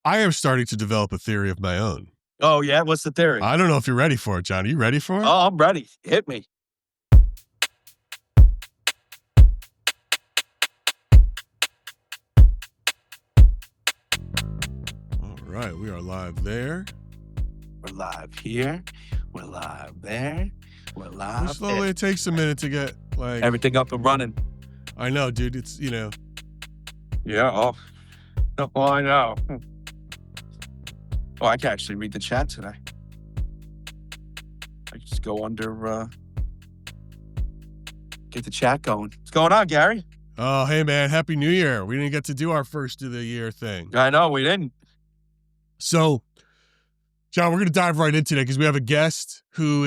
I am starting to develop a theory of my own. Oh, yeah? What's the theory? I don't know if you're ready for it, John. Are you ready for it? Oh, I'm ready. Hit me. All right, we are live there. We're live here. We're live there. We're live. Slowly, it takes a minute to get like everything up and running. I know, dude. It's Yeah. Oh, I know. Oh, I can actually read the chat today. I just go under. Get the chat going. What's going on, Gary? Oh, hey man, Happy New Year. We didn't get to do our first of the year thing. I know, we didn't. So, John, we're going to dive right into that because we have a guest who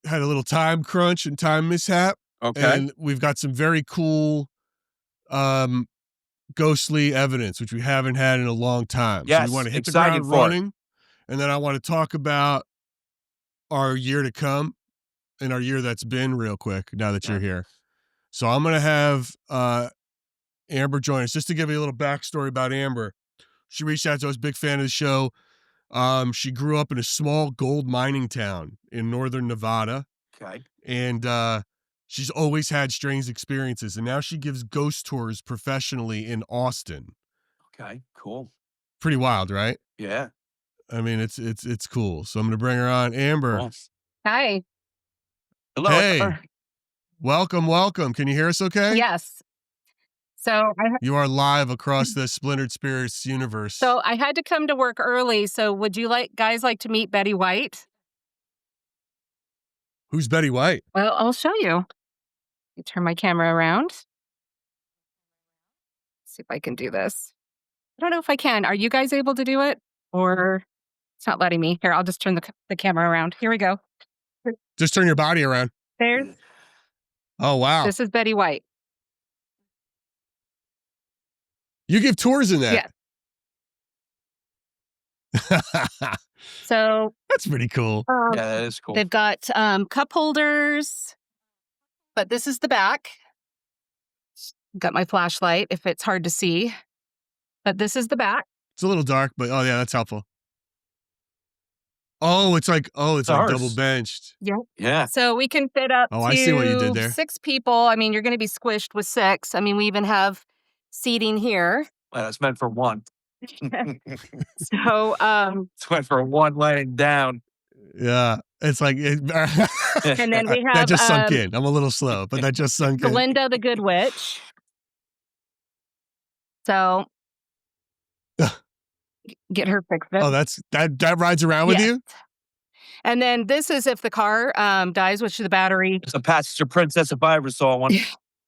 had a little time crunch and time mishap. Okay. And we've got some very cool ghostly evidence, which we haven't had in a long time. Yes, so we want to hit the excited ground for it. running. And then I want to talk about our year to come and our year that's been real quick now that you're here. So I'm going to have Amber join us just to give you a little backstory about Amber. She reached out to us, big fan of the show. She grew up in a small gold mining town in northern Nevada. Okay. And she's always had strange experiences. And now she gives ghost tours professionally in Austin. Okay, cool. Pretty wild, right? Yeah. I mean, it's cool. So I'm going to bring her on. Amber. Cool. Hi. Hello. Hey. Welcome. Can you hear us okay? Yes. So You are live across the Splintered Spirits universe. So I had to come to work early. So would you guys like to meet Betty White? Who's Betty White? Well, I'll show you. Let me turn my camera around. See if I can do this. I don't know if I can. Are you guys able to do it? Or it's not letting me. Here, I'll just turn the camera around. Here we go. Just turn your body around. There's. Oh, wow. This is Betty White. You give tours in that? Yeah. So that's pretty cool. Yeah, that is cool. They've got cup holders, but this is the back. Got my flashlight if it's hard to see, but this is the back. It's a little dark, but oh yeah, that's helpful. Oh, it's like double benched. Yeah. Yeah. So we can fit up I see what you did there. 6 people. I mean, you're going to be squished with 6. I mean, we even have seating here. Well, it's meant for one. So It's meant for one laying down. Yeah. It's like and then we have that just sunk in. I'm a little slow, but that just sunk in. Belinda the Good Witch. So get her fixed. Oh, that rides around with you? And then this is if the car dies, which is the battery. It's a passenger princess if I ever saw one.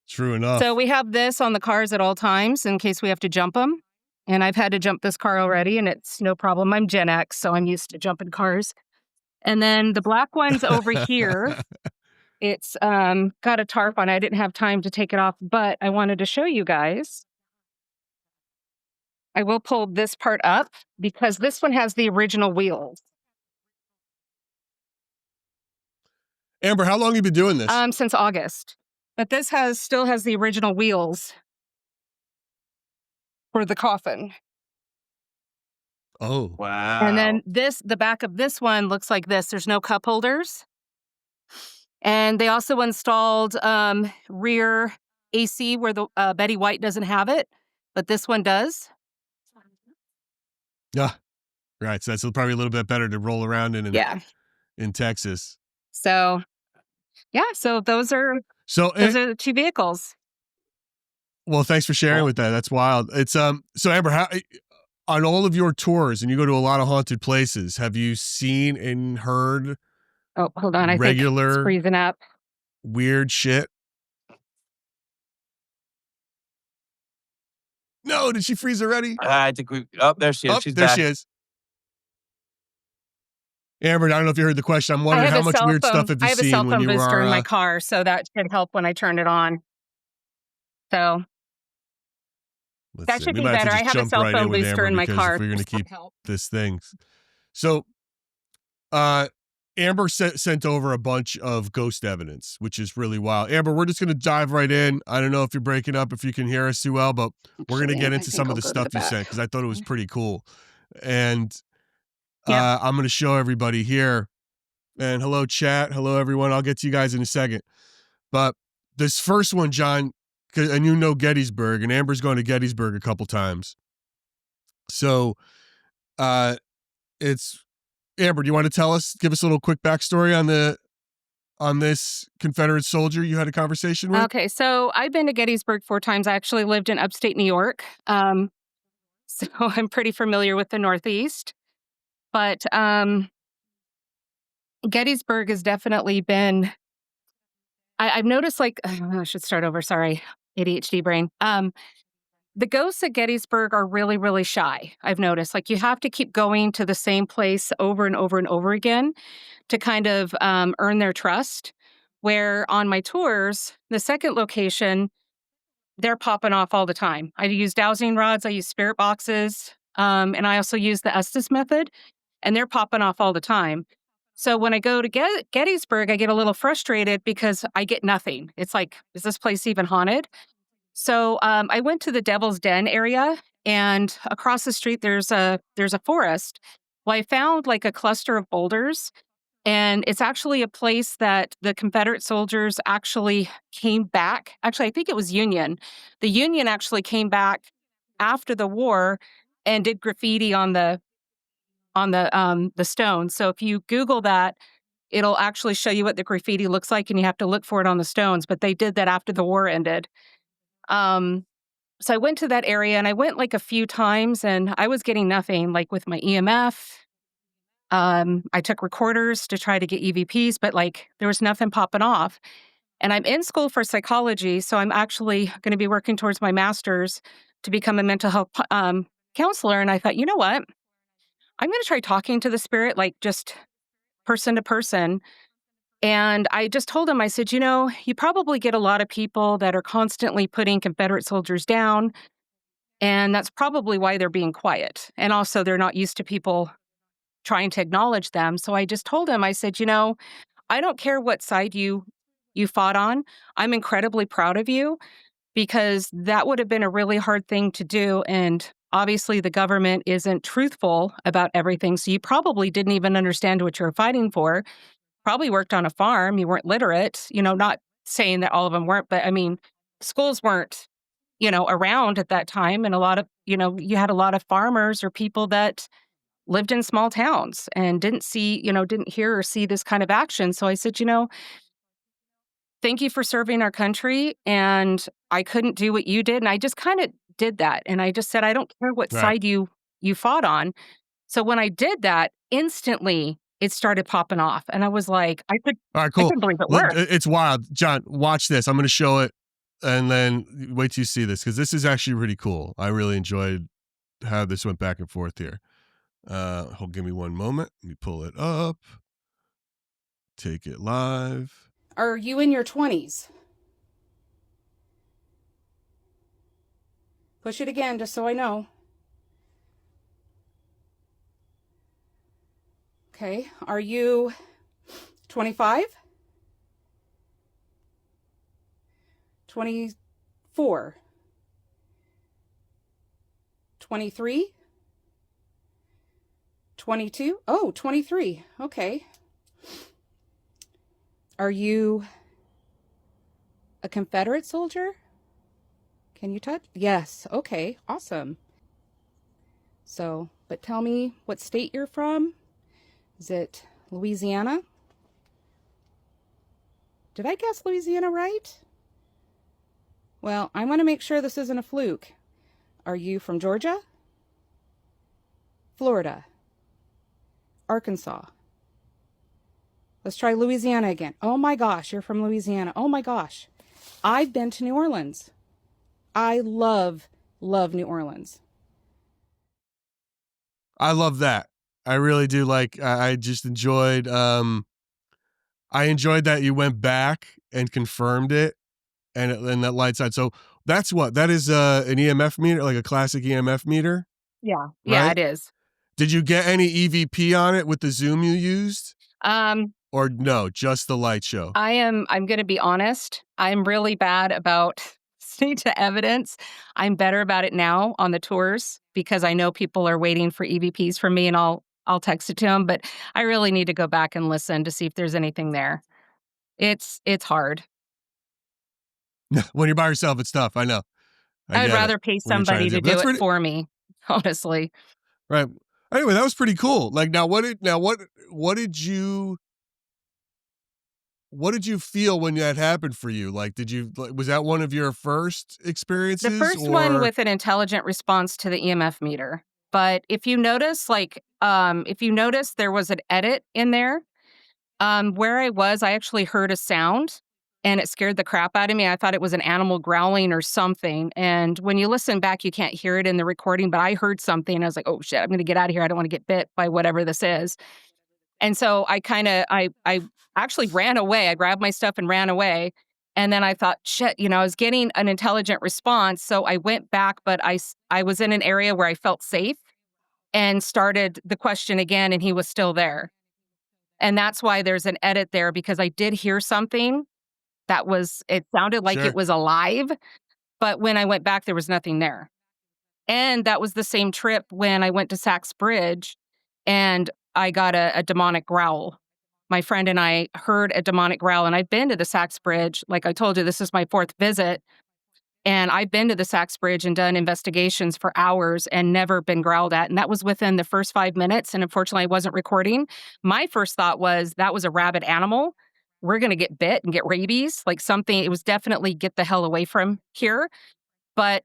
True enough. So we have this on the cars at all times in case we have to jump them. And I've had to jump this car already, and it's no problem. I'm Gen X, so I'm used to jumping cars. And then the black one's over here. It's got a tarp on. I didn't have time to take it off, but I wanted to show you guys. I will pull this part up because this one has the original wheels. Amber, how long have you been doing this? Since August. But this still has the original wheels for the coffin. Oh. Wow. And then the back of this one looks like this. There's no cup holders. And they also installed rear AC where the Betty White doesn't have it, but this one does. Yeah. Right. So that's probably a little bit better to roll around in Texas. So, yeah. So those are the 2 vehicles. Well, thanks for sharing with that. That's wild. It's so Amber, how on all of your tours, and you go to a lot of haunted places, have you seen and heard? Oh, hold on. I think it's freezing up. Weird shit. No, did she freeze already? I think there she is. She's there back. she is. Amber, I don't know if you heard the question. I'm wondering how much weird stuff have you seen? I have a cell phone when you booster were in my car, so that should help when I turn it on. So that should be better. I have a cell phone booster in my car. If we're going to keep this thing. So, Amber sent over a bunch of ghost evidence, which is really wild. Amber, we're just going to dive right in. I don't know if you're breaking up, if you can hear us too well, but we're going to Actually, get I into think some of I'll the go to stuff the you sent back. because I thought it was pretty cool. And Yep. I'm going to show everybody here. And hello, chat. Hello, everyone. I'll get to you guys in a second. But this first one, John, and you know Gettysburg, and Amber's gone to Gettysburg a couple times. So it's Amber, do you want to give us a little quick backstory on this Confederate soldier you had a conversation with? Okay, so I've been to Gettysburg 4 times. I actually lived in upstate New York. So I'm pretty familiar with the Northeast. But Gettysburg has definitely been I've noticed, like I should start over, sorry, ADHD brain. The ghosts at Gettysburg are really, really shy, I've noticed. Like, you have to keep going to the same place over and over and over again to kind of, earn their trust, where on my tours, the second location, they're popping off all the time. I use dowsing rods, I use spirit boxes, and I also use the Estes method, and they're popping off all the time. So when I go to Gettysburg, I get a little frustrated because I get nothing. It's like, is this place even haunted? So I went to the Devil's Den area, and across the street there's a forest. Well, I found like a cluster of boulders, and it's actually a place that the Confederate soldiers actually came back. Actually, I think it was Union. The Union actually came back after the war and did graffiti on the stone. So if you Google that, it'll actually show you what the graffiti looks like, and you have to look for it on the stones. But they did that after the war ended. Um, so I went to that area, and I went like a few times, and I was getting nothing, like with my EMF. I took recorders to try to get EVPs, but like there was nothing popping off. And I'm in school for psychology, so I'm actually going to be working towards my master's to become a mental health counselor. And I thought, you know what? I'm going to try talking to the spirit, like just person to person. And I just told him, I said, you probably get a lot of people that are constantly putting Confederate soldiers down. And that's probably why they're being quiet. And also, they're not used to people trying to acknowledge them. So I just told him, I said, I don't care what side you fought on. I'm incredibly proud of you because that would have been a really hard thing to do. And obviously, the government isn't truthful about everything. So you probably didn't even understand what you were fighting for. Probably worked on a farm. You weren't literate, not saying that all of them weren't, but I mean, schools weren't, around at that time. And a lot of, you had a lot of farmers or people that lived in small towns and didn't hear or see this kind of action. So I said, thank you for serving our country. And I couldn't do what you did. And I just kind of did that. And I just said, I don't care what Right. side you fought on. So when I did that, instantly it started popping off. And I was like, All right, I cool. couldn't believe it worked. It's wild. John, watch this. I'm going to show it and then wait till you see this because this is actually really cool. I really enjoyed how this went back and forth here. Give me one moment. Let me pull it up. Take it live. Are you in your 20s? Push it again, just so I know. Okay. Are you 25? 24? 23? 22? Oh, 23. Okay. Are you a Confederate soldier? Can you touch? Yes. Okay. Awesome. So, but tell me what state you're from. Is it Louisiana? Did I guess Louisiana right? Well, I want to make sure this isn't a fluke. Are you from Georgia? Florida? Arkansas? Let's try Louisiana again. Oh my gosh, you're from Louisiana. Oh my gosh. I've been to New Orleans. I love New Orleans. I love that. I really do. Like, I just enjoyed, I enjoyed that you went back and confirmed it and that light side. So that's that is an EMF meter, like a classic EMF meter. Yeah. Right? Yeah, it is. Did you get any EVP on it with the Zoom you used? Or no, just the light show? I'm going to be honest. I'm really bad about listening to evidence. I'm better about it now on the tours because I know people are waiting for EVPs from me, and I'll text it to them, but I really need to go back and listen to see if there's anything there. It's hard. When you're by yourself, it's tough. I know. I I'd get it. rather pay When you're trying somebody to to do, but do that's it pretty for me, honestly. right. Anyway, that was pretty cool. Like, now, what did you feel when that happened for you? Like, was that one of your first The experiences, first one or with an intelligent response to the EMF meter. But if you notice, there was an edit in there. Where I was, I actually heard a sound and it scared the crap out of me. I thought it was an animal growling or something. And when you listen back, you can't hear it in the recording, but I heard something. I was like, oh shit, I'm going to get out of here. I don't want to get bit by whatever this is. And so I actually ran away. I grabbed my stuff and ran away. And then I thought, shit, I was getting an intelligent response. So I went back, but I was in an area where I felt safe and started the question again, and he was still there. And that's why there's an edit there, because I did hear something it sounded like it sure? was alive, but when I went back, there was nothing there. And that was the same trip when I went to Sachs Bridge and I got a demonic growl. My friend and I heard a demonic growl, and I've been to the Sachs Bridge. Like I told you, this is my 4th visit. And I've been to the Sachs Bridge and done investigations for hours and never been growled at. And that was within the first 5 minutes. And unfortunately, I wasn't recording. My first thought was that was a rabid animal. We're going to get bit and get rabies, like something. It was definitely get the hell away from here. But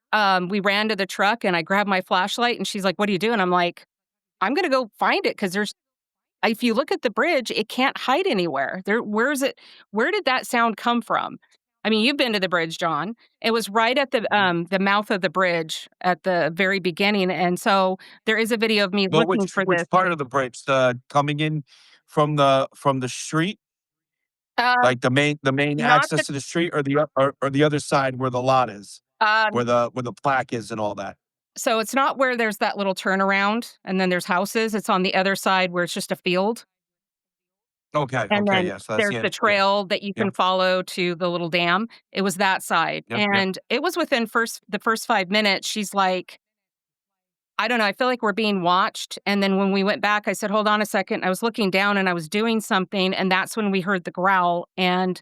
we ran to the truck and I grabbed my flashlight and she's like, what are you doing? I'm like, I'm going to go find it because if you look at the bridge, it can't hide anywhere. Where is it? Where did that sound come from? I mean, you've been to the bridge, John. It was right at the mouth of the bridge at the very beginning, and so there is a video of me Well, looking for which this. part of the bridge? Coming in from the street, Uh, like the main not the access to the street, or the other side where the lot is, um, where the plaque is and all that. so it's not where there's that little turnaround and then there's houses. It's on the other side where it's just a field, Okay, and okay, then yeah. So that's there's the the end. Yeah, trail that you yep, can follow to the little dam. It was that side, yep. and it was within the first 5 minutes. She's like, I don't know, I feel like we're being watched. And then when we went back, I said, hold on a second. I was looking down and I was doing something. And that's when we heard the growl. And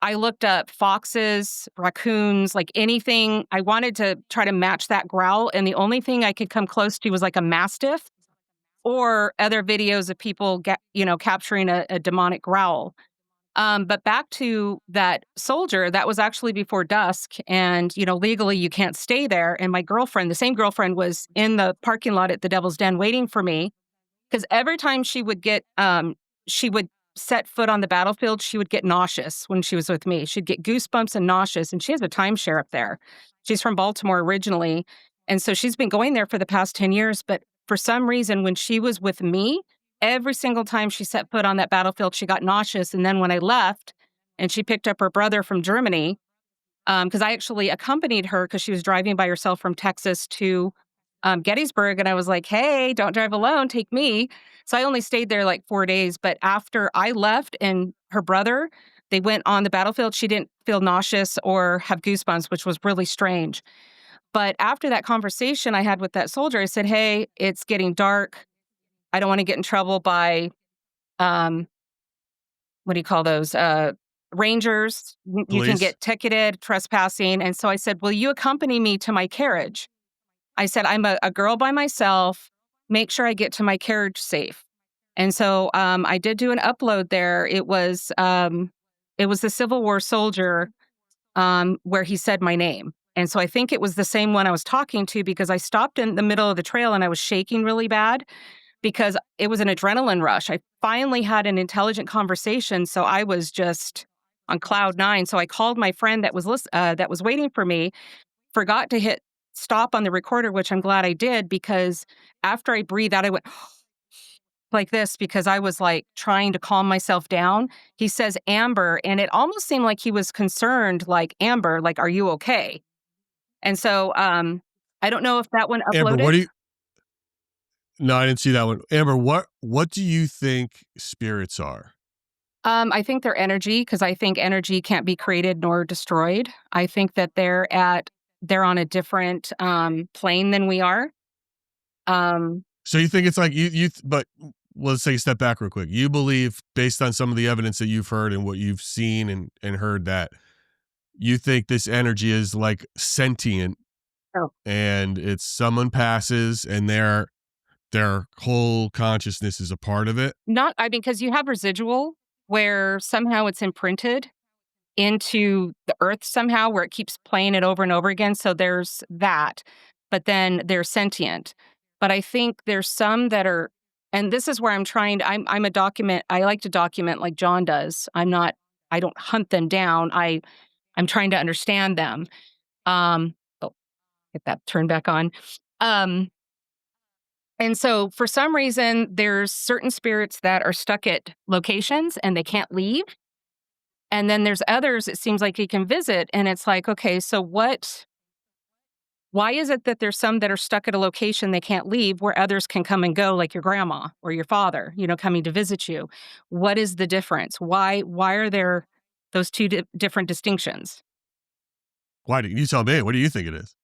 I looked up foxes, raccoons, like anything. I wanted to try to match that growl. And the only thing I could come close to was like a mastiff or other videos of people capturing a demonic growl. But back to that soldier, that was actually before dusk. And, legally you can't stay there. And my girlfriend, the same girlfriend, was in the parking lot at the Devil's Den waiting for me. Because every time she would set foot on the battlefield, she would get nauseous when she was with me. She'd get goosebumps and nauseous. And she has a timeshare up there. She's from Baltimore originally. And so she's been going there for the past 10 years. But for some reason, when she was with me, every single time she set foot on that battlefield, she got nauseous. And then when I left and she picked up her brother from Germany, because I actually accompanied her because she was driving by herself from Texas to Gettysburg. And I was like, hey, don't drive alone, take me. So I only stayed there like 4 days. But after I left and her brother, they went on the battlefield, she didn't feel nauseous or have goosebumps, which was really strange. But after that conversation I had with that soldier, I said, hey, it's getting dark. I don't want to get in trouble by, um, what do you call those? Rangers. You can Police? get ticketed, trespassing. And so I said, will you accompany me to my carriage? I said, I'm a girl by myself. Make sure I get to my carriage safe. And so I did do an upload there. It was the Civil War soldier where he said my name. And so I think it was the same one I was talking to because I stopped in the middle of the trail and I was shaking really bad because it was an adrenaline rush. I finally had an intelligent conversation, so I was just on cloud 9. So I called my friend that was waiting for me, forgot to hit stop on the recorder, which I'm glad I did because after I breathed out, I went like this because I was like trying to calm myself down. He says Amber, and it almost seemed like he was concerned, like Amber, like, are you okay? And so I don't know if that one Amber, uploaded. No, I didn't see that one. Amber, what do you think spirits are? I think they're energy because I think energy can't be created nor destroyed. I think that they're on a different plane than we are. So you think it's like but let's take a step back real quick. You believe, based on some of the evidence that you've heard and what you've seen and heard, that you think this energy is like sentient, Oh. and it's someone passes and their whole consciousness is a part of it. Not, I mean, because you have residual where somehow it's imprinted into the earth somehow where it keeps playing it over and over again. So there's that, but then they're sentient. But I think there's some that are, and this is where I'm a document. I like to document like John does. I don't hunt them down. I'm trying to understand them. Oh, get that turned back on. And so for some reason, there's certain spirits that are stuck at locations and they can't leave. And then there's others, it seems like you can visit. And it's like, okay, so why is it that there's some that are stuck at a location they can't leave where others can come and go, like your grandma or your father, coming to visit you? What is the difference? Why are there those two different distinctions? Why do you tell me? What do you think it is?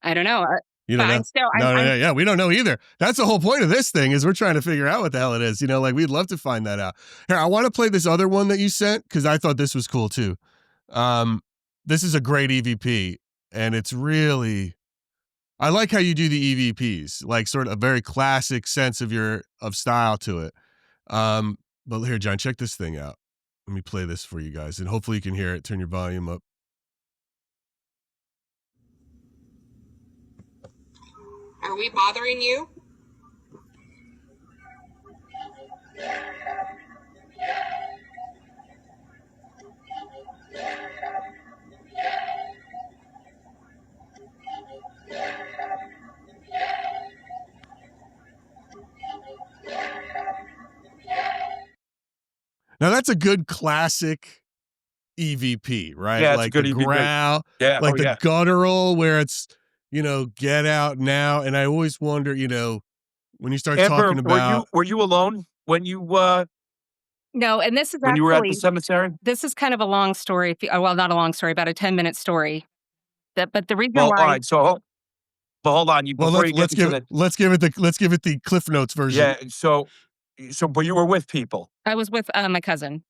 I don't know. You don't know? Yeah, we don't know either. That's the whole point of this thing, is we're trying to figure out what the hell it is. Like, we'd love to find that out. Here, I want to play this other one that you sent because I thought this was cool too. This is a great EVP, and it's really, I like how you do the EVPs, like sort of a very classic sense of style to it. But here, John, check this thing out. Let me play this for you guys, and hopefully you can hear it. Turn your volume up. Are we bothering you? Now that's a good classic EVP, right? Yeah, it's like a good the EVP. growl, Yeah, like the yeah. guttural where it's, get out now. And I always wonder, when you start Amber, talking about, were you alone when you No, and this is when you were at the actually, cemetery? this is kind of a long story. Well, not a long story, about a 10-minute story. But the reason Well, why, all right. But hold on. Before you get into that, let's give it the Cliff Notes version. yeah. But you were with people. I was with my cousin.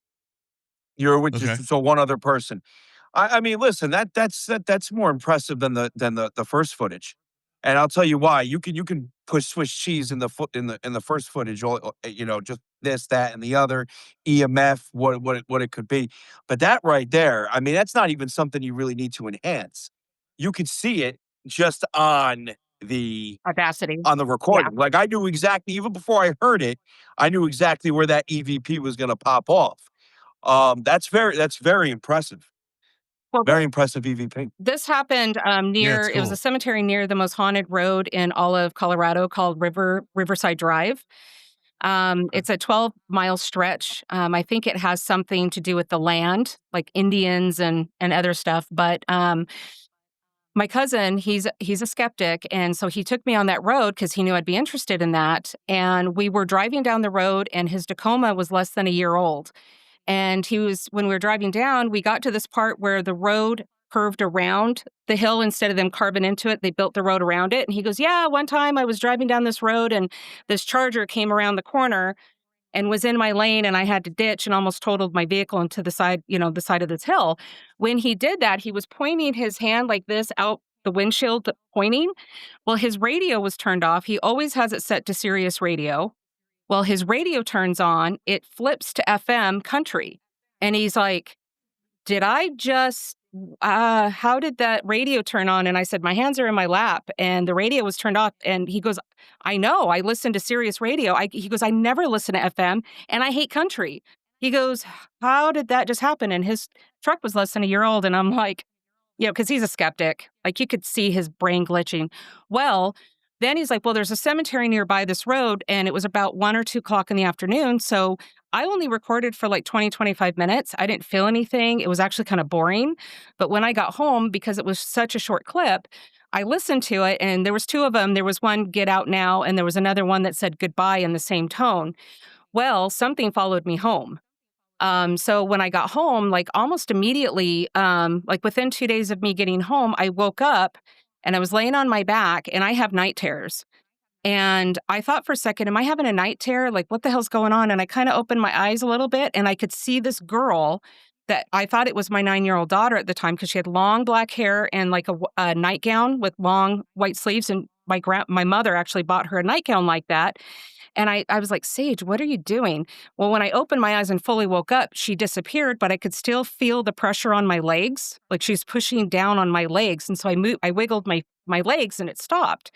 You were with Okay. so one other person. I mean, listen, that's more impressive than the first footage, and I'll tell you why. You can push Swiss cheese in the first footage, just this, that, and the other, EMF, what it could be, but that right there, I mean, that's not even something you really need to enhance. You could see it just on the Audacity. recording. Yeah. Like, I knew exactly, even before I heard it, I knew exactly where that EVP was going to pop off. That's very impressive. Well, Very impressive EVP. this happened near, it's it was cool. a cemetery near the most haunted road in all of Colorado called Riverside Drive. It's a 12-mile stretch. I think it has something to do with the land, like Indians and other stuff. But my cousin, he's a skeptic, and so he took me on that road because he knew I'd be interested in that. And we were driving down the road, and his Tacoma was less than a year old. And when we were driving down, we got to this part where the road curved around the hill instead of them carving into it. They built the road around it. And he goes, yeah, one time I was driving down this road and this Charger came around the corner and was in my lane, and I had to ditch and almost totaled my vehicle into the side, the side of this hill. When he did that, he was pointing his hand like this out the windshield, pointing. Well, his radio was turned off. He always has it set to Sirius radio. Well, his radio turns on, it flips to FM country. And he's like, did I just, how did that radio turn on? And I said, my hands are in my lap and the radio was turned off. And he goes, I know, I listen to Sirius radio. He goes, I never listen to FM and I hate country. He goes, how did that just happen? And his truck was less than a year old. And I'm like, because he's a skeptic. Like, you could see his brain glitching. Well, then he's like, well, there's a cemetery nearby this road, and it was about 1 or 2 o'clock in the afternoon. So I only recorded for like 20, 25 minutes. I didn't feel anything. It was actually kind of boring. But when I got home, because it was such a short clip, I listened to it, and there was 2 of them. There was one, "Get out now," and there was another one that said, "Goodbye," in the same tone. Well, something followed me home. So when I got home, like almost immediately, like within 2 days of me getting home, I woke up and I was laying on my back, and I have night terrors. And I thought for a second, am I having a night terror? Like, what the hell's going on? And I kind of opened my eyes a little bit, and I could see this girl that I thought it was my 9-year-old daughter at the time, because she had long black hair and like a nightgown with long white sleeves. And my mother actually bought her a nightgown like that. And I was like, Sage, what are you doing? Well, when I opened my eyes and fully woke up, she disappeared, but I could still feel the pressure on my legs. Like she's pushing down on my legs. And so I wiggled my legs, and it stopped.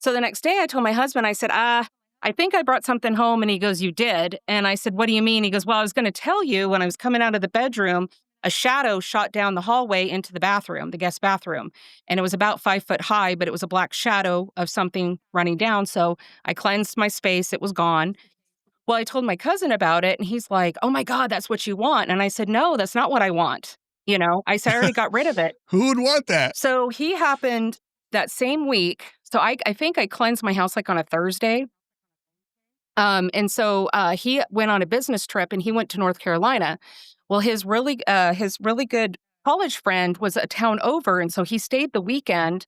So the next day I told my husband, I said, I think I brought something home. And he goes, you did? And I said, what do you mean? He goes, well, I was going to tell you, when I was coming out of the bedroom, a shadow shot down the hallway into the bathroom, the guest bathroom. And it was about 5 foot high, but it was a black shadow of something running down. So I cleansed my space. It was gone. Well, I told my cousin about it, and he's like, oh my God, that's what you want. And I said, no, that's not what I want. I said, I already got rid of it. Who would want that? So he happened that same week. So I think I cleansed my house like on a Thursday. And so he went on a business trip, and he went to North Carolina. Well, his really good college friend was a town over, and so he stayed the weekend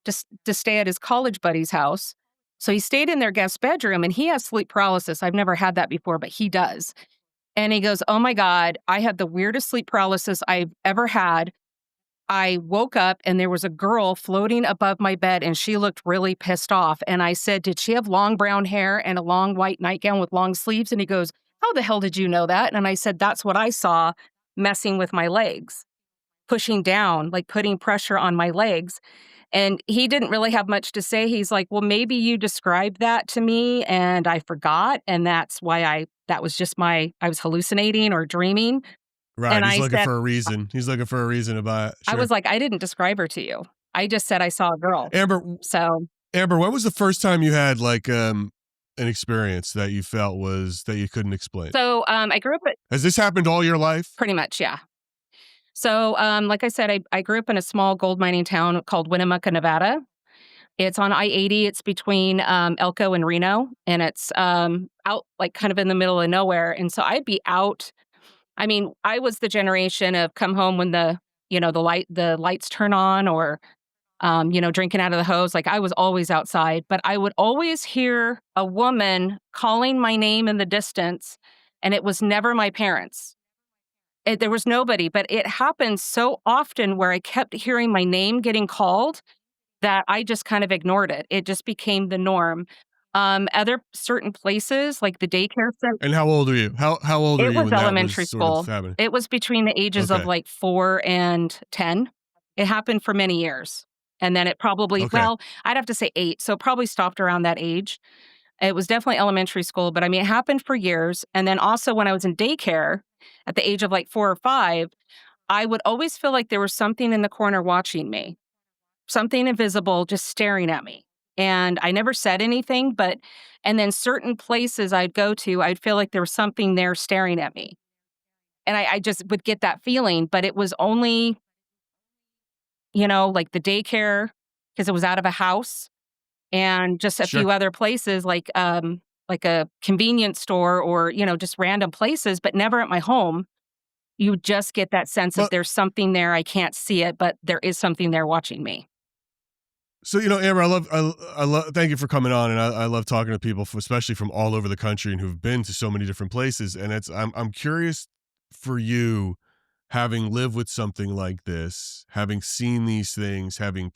to stay at his college buddy's house. So he stayed in their guest bedroom, and he has sleep paralysis. I've never had that before, but he does. And he goes, oh my God, I had the weirdest sleep paralysis I've ever had. I woke up, and there was a girl floating above my bed, and she looked really pissed off. And I said, did she have long brown hair and a long white nightgown with long sleeves? And he goes, how the hell did you know that? And I said, that's what I saw, messing with my legs, pushing down, like putting pressure on my legs. And he didn't really have much to say. He's like, well, maybe you described that to me and I forgot. And that's why that was just I was hallucinating or dreaming. Right. And He's I looking said, for a reason. He's looking for a reason to buy it. I Sure. was like, I didn't describe her to you. I just said I saw a girl. Amber, So when was the first time you had like an experience that you felt that you couldn't explain? So I grew up Has this happened all your life? pretty much, yeah. So like I said, I grew up in a small gold mining town called Winnemucca, Nevada. It's on I-80. It's between Elko and Reno, and it's out like kind of in the middle of nowhere. And so I'd be out. I mean, I was the generation of come home when the lights turn on, or drinking out of the hose. Like I was always outside, but I would always hear a woman calling my name in the distance, and it was never my parents. There was nobody, but it happened so often where I kept hearing my name getting called that I just kind of ignored it. It just became the norm. Other certain places, like the daycare center. And how old are you? How old are It you was when elementary that was sort of school. happening? It was between the ages Okay. of like 4 and 10. It happened for many years. And then it probably, Okay. I'd have to say 8. So it probably stopped around that age. It was definitely elementary school, but I mean, it happened for years. And then also when I was in daycare at the age of like 4 or 5, I would always feel like there was something in the corner watching me, something invisible just staring at me. And I never said anything, and then certain places I'd go to, I'd feel like there was something there staring at me. And I just would get that feeling, but it was only, like the daycare, because it was out of a house, and just a Sure. few other places like a convenience store, or, just random places, but never at my home. You just get that sense of But- there's something there. I can't see it, but there is something there watching me. So, Amber, I love, thank you for coming on. And I love talking to people, especially from all over the country and who've been to so many different places. And I'm curious for you, having lived with something like this, having seen these things, having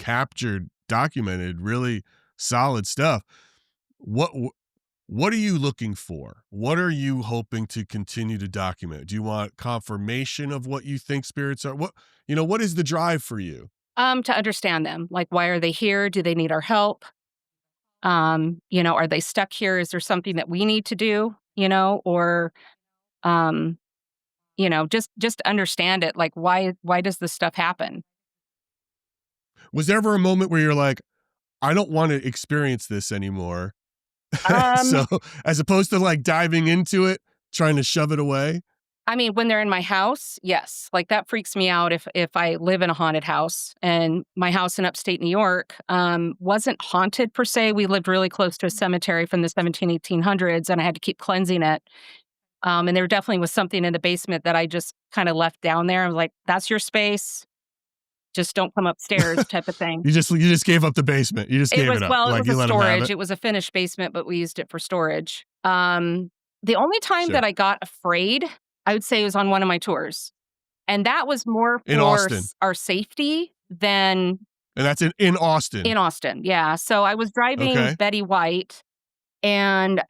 documented really solid stuff. What are you looking for? What are you hoping to continue to document? Do you want confirmation of what you think spirits are? What is the drive for you? To understand them. Like, why are they here? Do they need our help? Are they stuck here? Is there something that we need to do? Or, just understand it. Like, why does this stuff happen? Was there ever a moment where you're like, I don't want to experience this anymore? So as opposed to like diving into it, trying to shove it away? I mean, when they're in my house, yes. Like, that freaks me out if I live in a haunted house. And my house in upstate New York, wasn't haunted per se. We lived really close to a cemetery from the 1800s, and I had to keep cleansing it. And there definitely was something in the basement that I just kinda left down there. I was like, "That's your space. Just don't come upstairs," type of thing. You just gave up the basement. You just It gave was it up. well, it Like was a you let them have storage. it. It was a finished basement, but we used it for storage. The only time Sure. that I got afraid, I would say, was on one of my tours, and that was more In for Austin. our safety than And that's in Austin. in Austin, yeah. So I was driving Okay. Betty White, and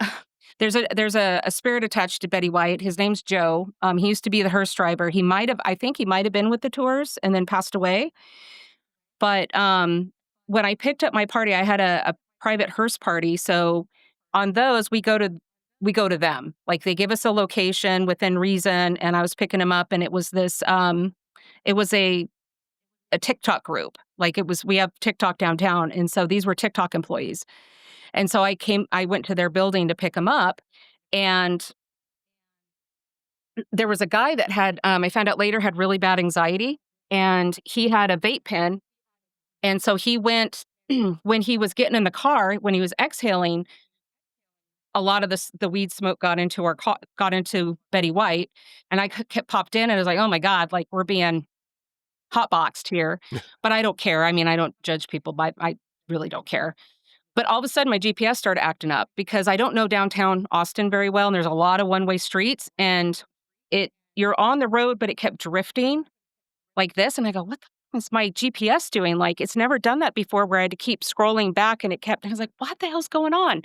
there's a spirit attached to Betty White. His name's Joe. He used to be the hearse driver. I think he might have been with the tours and then passed away. But, when I picked up my party, I had a private hearse party, so on those, we go to them. Like, they give us a location within reason, and I was picking them up, and it was a TikTok group. Like, we have TikTok downtown, and so these were TikTok employees. And so I went to their building to pick them up, and there was a guy that had, I found out later, had really bad anxiety, and he had a vape pen. And so he went when he was getting in the car, when he was exhaling, a lot of the weed smoke got into Betty White, and I kept popped in, and I was like, "Oh my god, like, we're being hotboxed here." But I don't care. I mean, I don't judge people, but I really don't care. But all of a sudden, my GPS started acting up because I don't know downtown Austin very well, and there's a lot of one-way streets, and you're on the road, but it kept drifting like this, and I go, "What the is my GPS doing?" Like, it's never done that before where I had to keep scrolling back, and I was like, "What the hell's going on?"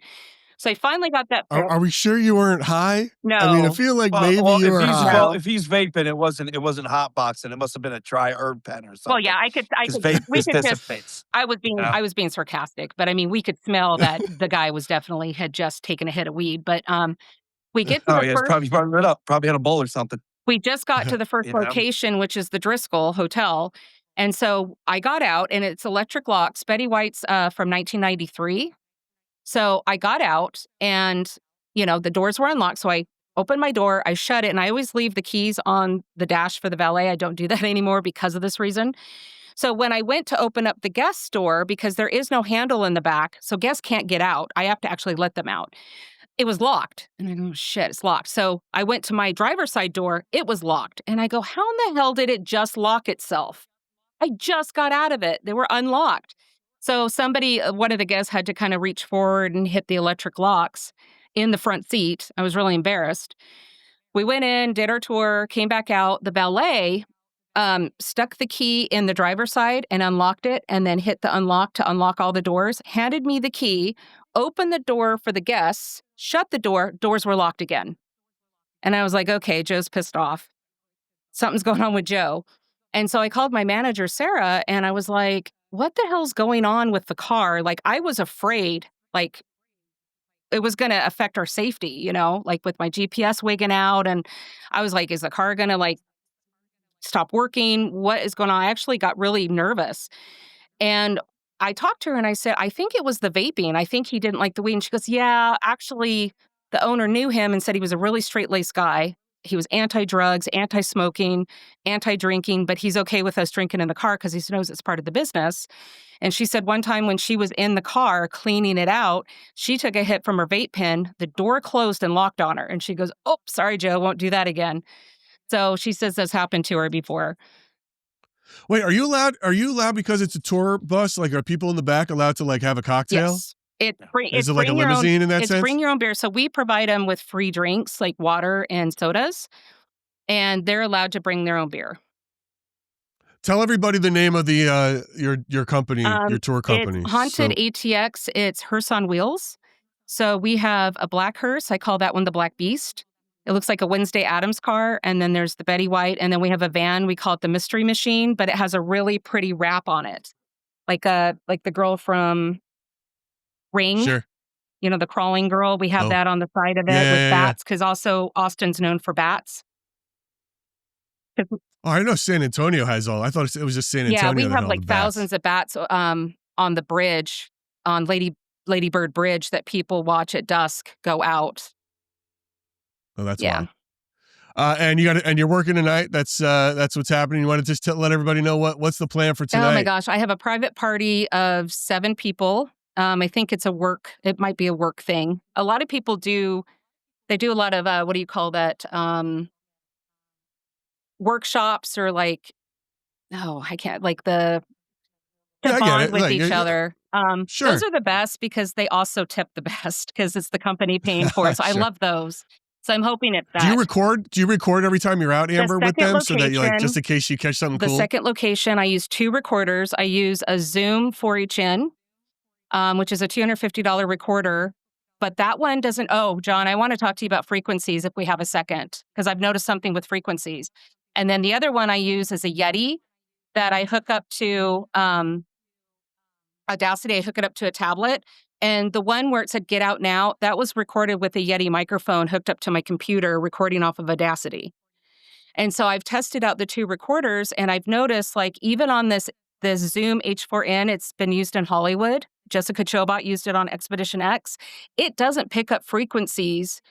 So I finally got that Are, fixed. are we sure you weren't high? I mean, I No. feel like Well, maybe you were high. No. if he's vaping, it wasn't hot boxing. It must have been a dry herb pen or Well, something. yeah, I Because could vape we just could just dissipates. I Yeah. was being sarcastic, but I mean, we could smell that the guy had just taken a hit of weed, but, we get to Oh the yeah, it's first probably lit up. Probably had a bowl or something. we just got to the first You know. location, which is the Driscoll Hotel, and so I got out, and it's electric locks. Betty White's, from 1993. So I got out, and, the doors were unlocked, so I opened my door, I shut it, and I always leave the keys on the dash for the valet. I don't do that anymore because of this reason. So when I went to open up the guest door, because there is no handle in the back, so guests can't get out, I have to actually let them out. It was locked. And I go, shit, it's locked. So I went to my driver's side door, it was locked. And I go, how in the hell did it just lock itself? I just got out of it. They were unlocked. So one of the guests had to kind of reach forward and hit the electric locks in the front seat. I was really embarrassed. We went in, did our tour, came back out. The valet stuck the key in the driver's side and unlocked it, and then hit the unlock to unlock all the doors, handed me the key, opened the door for the guests, shut the door, doors were locked again. And I was like, okay, Joe's pissed off. Something's going on with Joe. And so I called my manager, Sarah, and I was like, what the hell's going on with the car? Like, I was afraid, like, it was going to affect our safety, like with my GPS wigging out. And I was like, is the car going to like stop working? What is going on? I actually got really nervous. And I talked to her and I said, I think it was the vaping. I think he didn't like the weed. And she goes, yeah, actually, the owner knew him and said he was a really straight-laced guy. He was anti-drugs, anti-smoking, anti-drinking, but he's okay with us drinking in the car because he knows it's part of the business. And she said one time when she was in the car cleaning it out, she took a hit from her vape pen, the door closed and locked on her. And she goes, oh, sorry, Joe, won't do that again. So she says this happened to her before. Wait, are you allowed because it's a tour bus? Like, are people in the back allowed to like have a cocktail? Yes. Is it like a limousine in that it's sense? bring your own beer. So we provide them with free drinks like water and sodas, and they're allowed to bring their own beer. Tell everybody the name of the your company, your tour company. It's Haunted ATX. It's Hearse on Wheels. So we have a black hearse. I call that one the Black Beast. It looks like a Wednesday Addams car, and then there's the Betty White, and then we have a van. We call it the Mystery Machine, but it has a really pretty wrap on it, like the girl from Ring. Sure. The crawling girl. We have that on the side of it with bats, because also Austin's known for bats. Oh, I know San Antonio has all. I thought it was just San Antonio. Yeah, we that have had like all the bats. thousands of bats on the bridge, on Lady Bird Bridge, that people watch at dusk go out. Oh, that's Yeah. And you're working tonight. That's what's happening. You want to just let everybody know what's the plan for tonight? Oh my gosh, I have a private party of 7 people. I think it might be a work thing. A lot of people do a lot of what do you call that? Workshops or like, oh, I can't, like to Yeah, I get bond it. with Like, each yeah, other. sure. Those are the best because they also tip the best because it's the company paying for it. So I Sure. love those. So I'm hoping it's Do you that. record? Do you record every time you're out, Amber, with them, so that you just Location, in case you catch something the cool? second location, I use 2 recorders. I use a Zoom 4HN, which is a $250 recorder. But that one doesn't. Oh, John, I want to talk to you about frequencies if we have a second, because I've noticed something with frequencies. And then the other one I use is a Yeti that I hook up to Audacity. I hook it up to a tablet. And the one where it said "Get Out Now," that was recorded with a Yeti microphone hooked up to my computer, recording off of Audacity. And so I've tested out the 2 recorders, and I've noticed, like, even on this Zoom H4n, it's been used in Hollywood. Jessica Chobot used it on Expedition X. It doesn't pick up frequencies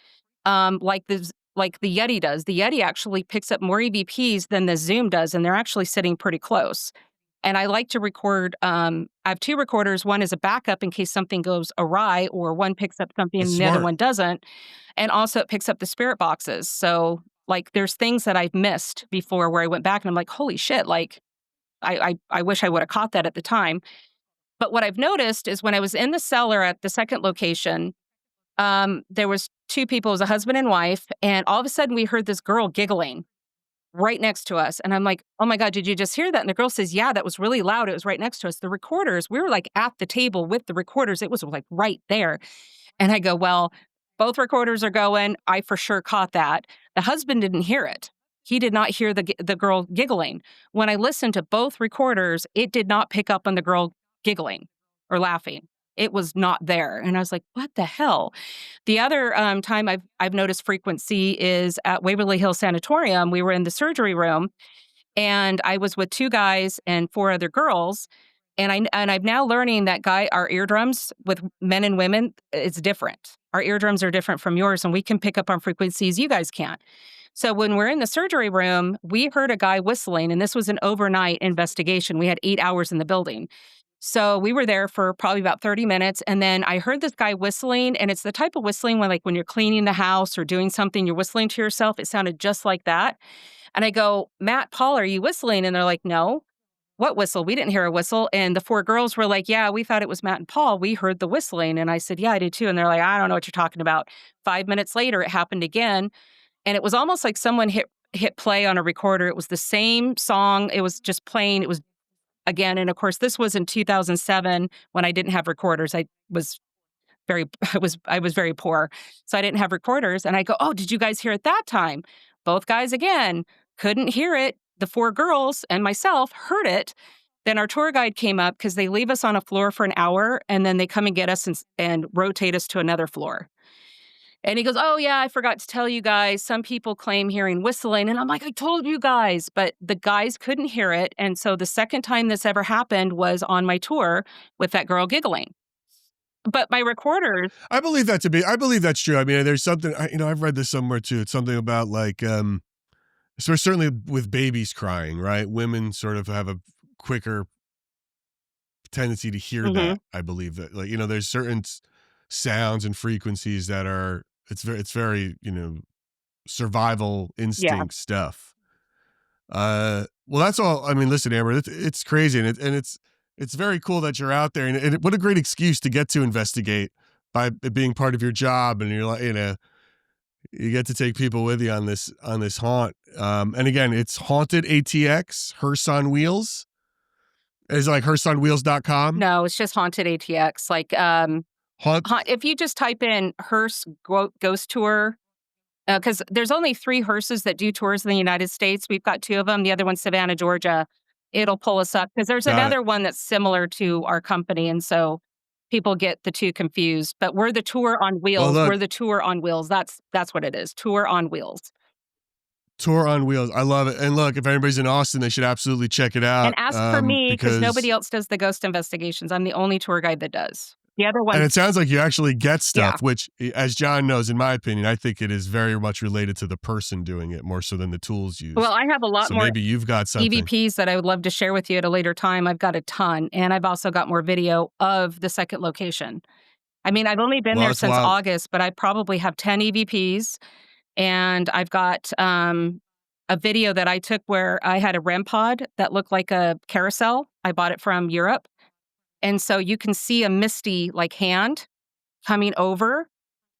like the Yeti does. The Yeti actually picks up more EVPs than the Zoom does, and they're actually sitting pretty close. And I like to record. I have 2 recorders. One is a backup in case something goes awry, or one picks up something It's and the other smart. one doesn't. And also, it picks up the spirit boxes. So, like, there's things that I've missed before where I went back and I'm like, holy shit! Like, I wish I would have caught that at the time. But what I've noticed is when I was in the cellar at the second location, there was 2 people. It was a husband and wife, and all of a sudden we heard this girl giggling right next to us. And I'm like, oh my God, did you just hear that? And the girl says, yeah, that was really loud. It was right next to us. The recorders, we were like at the table with the recorders. It was like right there. And I go, well, both recorders are going. I for sure caught that. The husband didn't hear it. He did not hear the girl giggling. When I listened to both recorders, it did not pick up on the girl giggling or laughing. It was not there. And I was like, what the hell? The other time I've noticed frequency is at Waverly Hills Sanatorium. We were in the surgery room, and I was with 2 guys and 4 other girls. And I'm now learning that our eardrums with men and women, it's different. Our eardrums are different from yours, and we can pick up on frequencies you guys can't. So when we're in the surgery room, we heard a guy whistling, and this was an overnight investigation. We had 8 hours in the building. So we were there for probably about 30 minutes. And then I heard this guy whistling, and it's the type of whistling when you're cleaning the house or doing something, you're whistling to yourself. It sounded just like that. And I go, Matt, Paul, are you whistling? And they're like, no. What whistle? We didn't hear a whistle. And the 4 girls were like, yeah, we thought it was Matt and Paul. We heard the whistling. And I said, yeah, I did too. And they're like, I don't know what you're talking about. 5 minutes later, it happened again. And it was almost like someone hit play on a recorder. It was the same song. It was just playing. It was again. And of course, this was in 2007 when I didn't have recorders. I was very poor. So I didn't have recorders. And I go, oh, did you guys hear it that time? Both guys again couldn't hear it. The 4 girls and myself heard it. Then our tour guide came up because they leave us on a floor for an hour, and then they come and get us and rotate us to another floor. And he goes, oh, yeah, I forgot to tell you guys, some people claim hearing whistling. And I'm like, I told you guys, but the guys couldn't hear it. And so the second time this ever happened was on my tour with that girl giggling. But my recorders. I believe that's true. I mean, there's something, I've read this somewhere too. It's something about so certainly with babies crying, right? Women sort of have a quicker tendency to hear that. I believe that, there's certain sounds and frequencies that are, it's very, survival instinct stuff. Well, that's all. I mean, listen, Amber, it's crazy, and it's very cool that you're out there, and what a great excuse to get to investigate by it being part of your job, and you're like, you get to take people with you on this haunt. And again, it's Haunted ATX, Hearse on Wheels. It's like hearseonwheels.com. No, it's just Haunted ATX. Like if you just type in Hearse Ghost Tour, because there's only 3 hearses that do tours in the United States. We've got 2 of them. The other one's Savannah, Georgia. It'll pull us up because there's another one that's similar to our company, and so people get the 2 confused. But we're the Tour on Wheels. Well, we're the Tour on Wheels. That's what it is. Tour on Wheels. Tour on Wheels. I love it. And look, if anybody's in Austin, they should absolutely check it out. And ask for me because nobody else does the ghost investigations. I'm the only tour guide that does. The other And it ones, sounds like you actually get stuff, Yeah. which, as John knows, in my opinion, I think it is very much related to the person doing it more so than the tools used. well, I have a lot So more maybe you've got something. EVPs that I would love to share with you at a later time. I've got a ton, and I've also got more video of the second location. I mean, I've only been Well, there that's since wild. August, but I probably have 10 EVPs, and I've got a video that I took where I had a REM pod that looked like a carousel. I bought it from Europe, and so you can see a misty like hand coming over,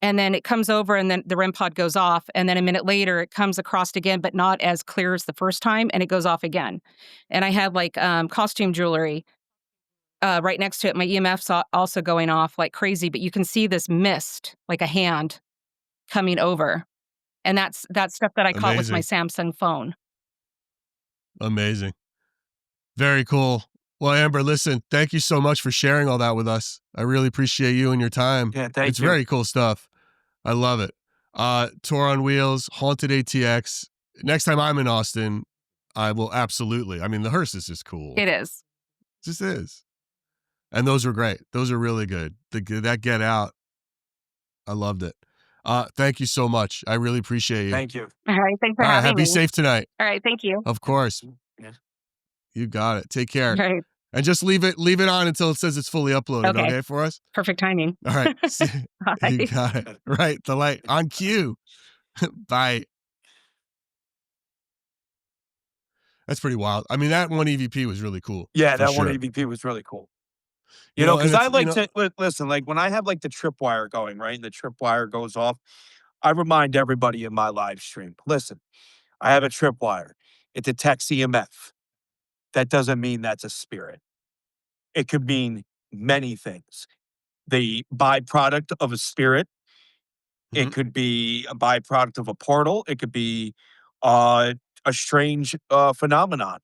and then it comes over, and then the REM pod goes off, and then a minute later it comes across again, but not as clear as the first time, and it goes off again. And I had like costume jewelry right next to it. My EMF's also going off like crazy, but you can see this mist, like a hand coming over, and that's stuff that I caught with my Amazing. Samsung phone. Amazing. Very cool. Well, Amber, listen, thank you so much for sharing all that with us. I really appreciate you and your time. Yeah, thank It's you. very cool stuff. I love it. Tour on Wheels, Haunted ATX. Next time I'm in Austin, I will absolutely. I mean, the hearse is just cool. It is. It just is. And those were great. Those are really good. That Get Out, I loved it. Thank you so much. I really appreciate you. Thank you. All right. Thanks for All right, having be me. safe tonight. All right. Thank you. Of course. Yeah. You got it. Take All care. right. And just leave it on until it says it's fully uploaded, Okay. okay for us? Perfect timing. All right. Bye. You got it. Right. The light on cue. Bye. That's pretty wild. I mean, that one EVP was really cool. Yeah, for that one sure. EVP was really cool. You You know, know, and because I it's, like to listen. Like when I have like the tripwire going, right, and the tripwire goes off, I remind everybody in my live stream. Listen, I have a tripwire. It detects EMF. That doesn't mean that's a spirit. It could mean many things. The byproduct of a spirit. It Mhm. could be a byproduct of a portal. It could be a strange phenomenon.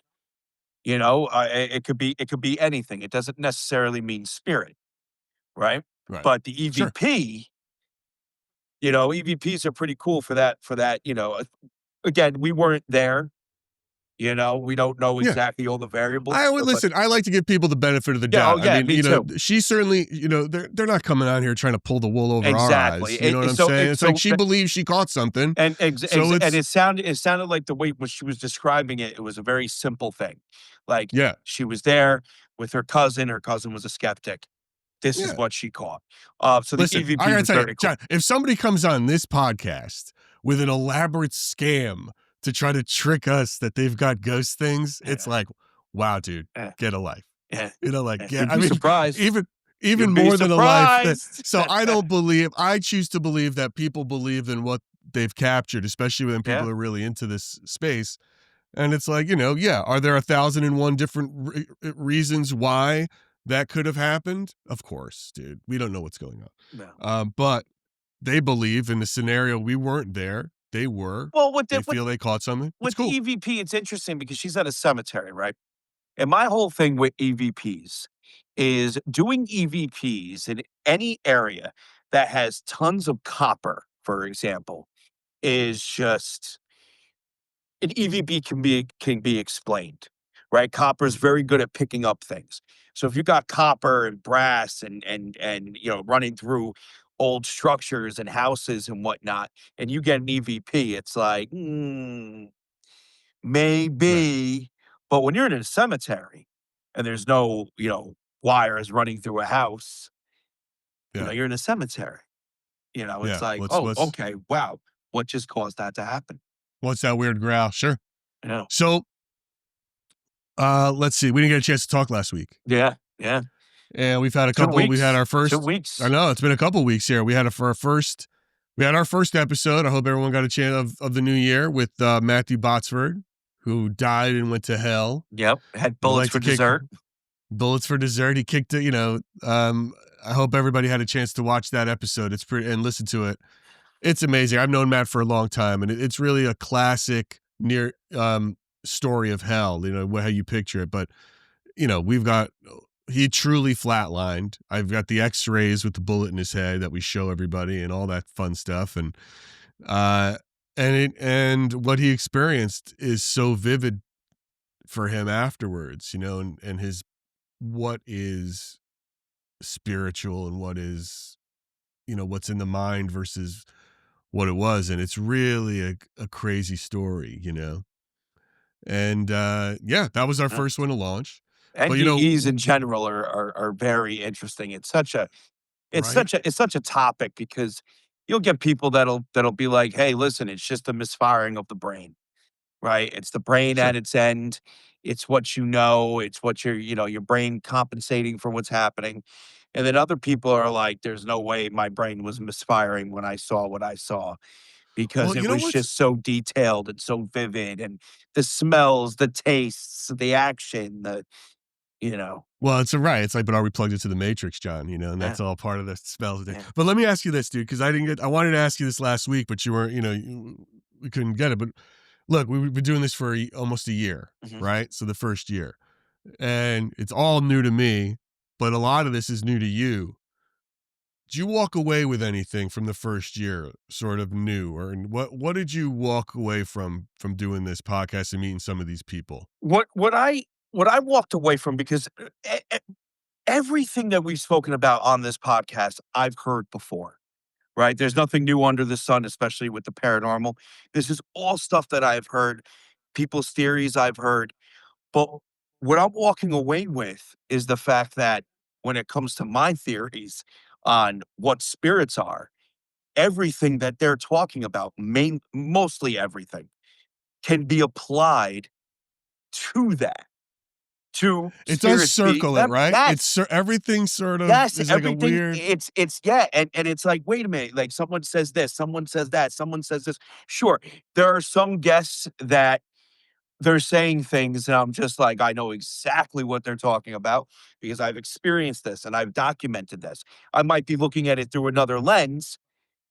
You know, it could be anything. It doesn't necessarily mean spirit, right? Right. But the Sure. EVP, you know, EVPs are pretty cool for that. You know, again, we weren't there. You know, we don't know Yeah. exactly all the variables. I would but listen. I like to give people the benefit of the Yeah, doubt. oh, I yeah, mean, me too. she certainly, they're not coming out here trying to pull the wool over Exactly. our eyes. You know what I'm So saying? it It's like so she believes she caught something. and So it's it sounded like the way when she was describing it, it was a very simple thing. Like yeah, she was there with her cousin. Her cousin was a skeptic. This is yeah. what she caught. So the Listen, I EVP gotta was tell you, very cool. John, if somebody comes on this podcast with an elaborate scam to try to trick us that they've got ghost things, it's like, wow, dude, Yeah. get a life. Yeah. Like, Yeah. get. You'd I be mean, surprised. even You'd be more than a life. surprised. So I choose to believe that people believe in what they've captured, especially when people Yeah. are really into this space. And it's like, yeah, are there 1,001 different reasons why that could have happened? Of course, dude. We don't know what's going on. No. But they believe in the scenario we weren't there. They were. Well, They feel they caught something. It's with cool. the EVP, it's interesting because she's at a cemetery, right? And my whole thing with EVPs is doing EVPs in any area that has tons of copper, for example, is just an EVP can be explained, right? Copper is very good at picking up things. So if you got copper and brass and you know running through old structures and houses and whatnot, and you get an EVP, it's like maybe. But when you're in a cemetery and there's no wires running through a house, Yeah. you're in a cemetery. It's Yeah. like, What's oh, okay, wow, what just caused that to happen? what's that weird growl? Sure. Yeah. So let's see. We didn't get a chance to talk last week. Yeah. And we've had a 2 couple. We weeks. had our 2 first. weeks. I know it's been a couple weeks here. We had our first. We had our first episode. I hope everyone got a chance of the new year with Matthew Botsford, who died and went to hell. Yep. Had I'd bullets like for to kick- dessert. Bullets for dessert. He kicked it. I hope everybody had a chance to watch that episode. It's pretty and listen to it. It's amazing. I've known Matt for a long time, and it's really a classic near story of hell. How you picture it, but he truly flatlined. I've got the X-rays with the bullet in his head that we show everybody, and all that fun stuff, and what he experienced is so vivid for him afterwards. And his what is spiritual and what is, what's in the mind versus what it was. And it's really a crazy story, And yeah, that was our Yeah. first one to launch. But NDEs in general are very interesting. It's such a right? it's such a topic because you'll get people that'll be like, "Hey, listen, it's just a misfiring of the brain." Right? It's the brain at Sure. its end. It's what you know. It's what your brain compensating for what's happening. And then other people are like, there's no way my brain was misfiring when I saw what I saw because Well, it you know was what's just so detailed and so vivid and the smells, the tastes, the action, you know, Well, it's right. It's like, but are we plugged into the matrix, John? And yeah, that's all part of the spells of day. yeah. But let me ask you this, dude, because I wanted to ask you this last week, but you weren't, we couldn't get it. But look, we've been doing this for almost a year, Mhm. right? So the first year, and it's all new to me, but a lot of this is new to you. Did you walk away with anything from the first year, sort of new, or what did you walk away from doing this podcast and meeting some of these people? What I walked away from because everything that we've spoken about on this podcast, I've heard before. Right? There's nothing new under the sun, especially with the paranormal. This is all stuff that I've heard, people's theories I've heard. But what I'm walking away with is the fact that when it comes to my theories on what spirits are, everything that they're talking about, mostly everything, can be applied to that, to It does spirits being circle it, them. right? Yes. Everything sort of Yes, is like a everything weird. it's yeah, and it's like, wait a minute, like someone says this, someone says that, someone says this. Sure, there are some guests that they're saying things and I'm just like, I know exactly what they're talking about because I've experienced this and I've documented this. I might be looking at it through another lens,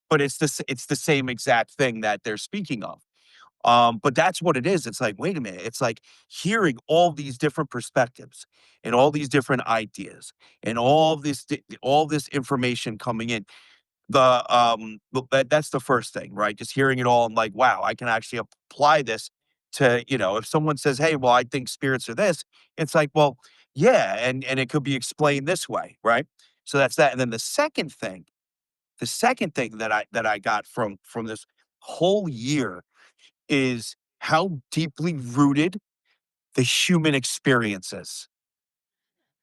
but it's the same exact thing that they're speaking of. But that's what it is. It's like, wait a minute. It's like hearing all these different perspectives and all these different ideas and all this information coming in. That's the first thing, right? Just hearing it all and like, wow, I can actually apply this to, if someone says, hey, well, I think spirits are this, it's like, well, yeah, and it could be explained this way, right? So that's that. And then the second thing that I got from this whole year is how deeply rooted the human experience is.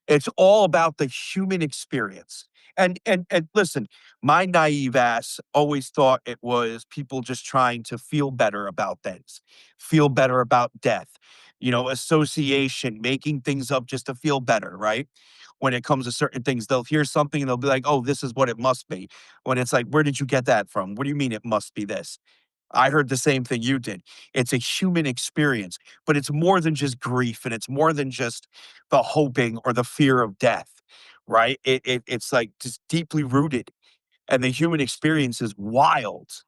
It's all about the human experience. And listen, my naive ass always thought it was people just trying to feel better about things, feel better about death, association, making things up just to feel better, right? When it comes to certain things, they'll hear something and they'll be like, oh, this is what it must be. When it's like, where did you get that from? What do you mean it must be this? I heard the same thing you did. It's a human experience, but it's more than just grief and it's more than just the hoping or the fear of death, right? It's like just deeply rooted and the human experience is wild.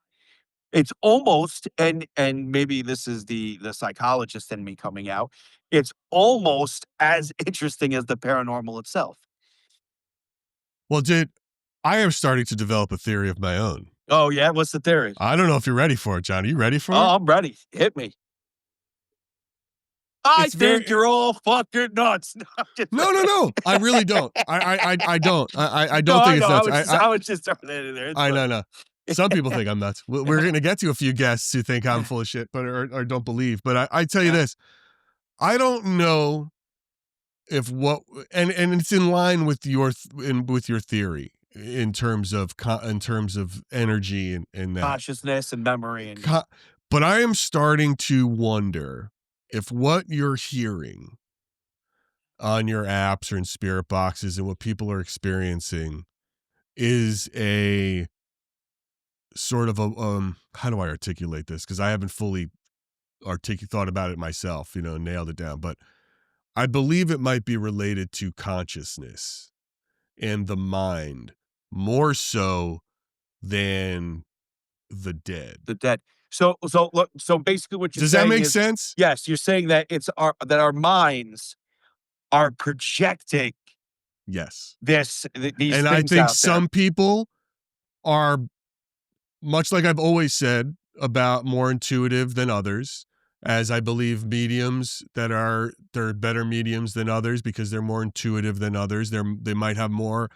It's almost and maybe this is the psychologist in me coming out. It's almost as interesting as the paranormal itself. Well, dude, I am starting to develop a theory of my own. Oh yeah, what's the theory? I don't know if you're ready for it, John. Are you ready for it? Oh, I'm ready. Hit me. I It's think very you're all fucking nuts. No, I'm just no, no, no. I really don't. I don't. I no, don't I think know. it's I nuts. was just I was just throwing that in there. It's I fine. know, no. Some people think I'm nuts. We're going to get to a few guests who think I'm full of shit, but or don't believe. But I tell you Yeah. this, I don't know if what and it's in line with with your theory in terms of energy and that. Consciousness and memory and But I am starting to wonder if what you're hearing on your apps or in spirit boxes and what people are experiencing is a sort of a how do I articulate this? Because I haven't fully thought about it myself, nailed it down. But I believe it might be related to consciousness and the mind more so than the dead. the dead. So look. So basically, what you're Does that saying make is, sense? yes, you're saying that our minds are projecting Yes. these And I things think out there. some people are, much like I've always said, about more intuitive than others, as I believe mediums they're better mediums than others because they're more intuitive than others. They might have more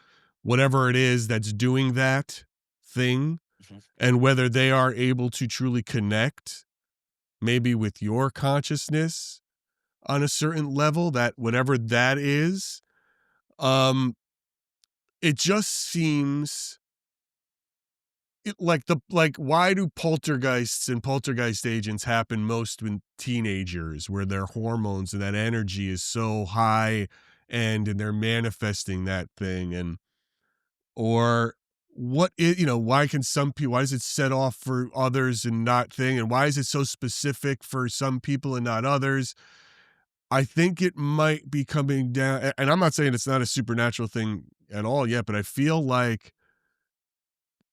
whatever it is that's doing that thing, Mhm. and whether they are able to truly connect maybe with your consciousness on a certain level, that whatever that is, um it just seems like why do poltergeists and poltergeist agents happen most when teenagers, where their hormones and that energy is so high and they're manifesting that thing, and or why can some people, why does it set off for others and not thing, and why is it so specific for some people and not others? I think it might be coming down, and I'm not saying it's not a supernatural thing at all yet, but I feel like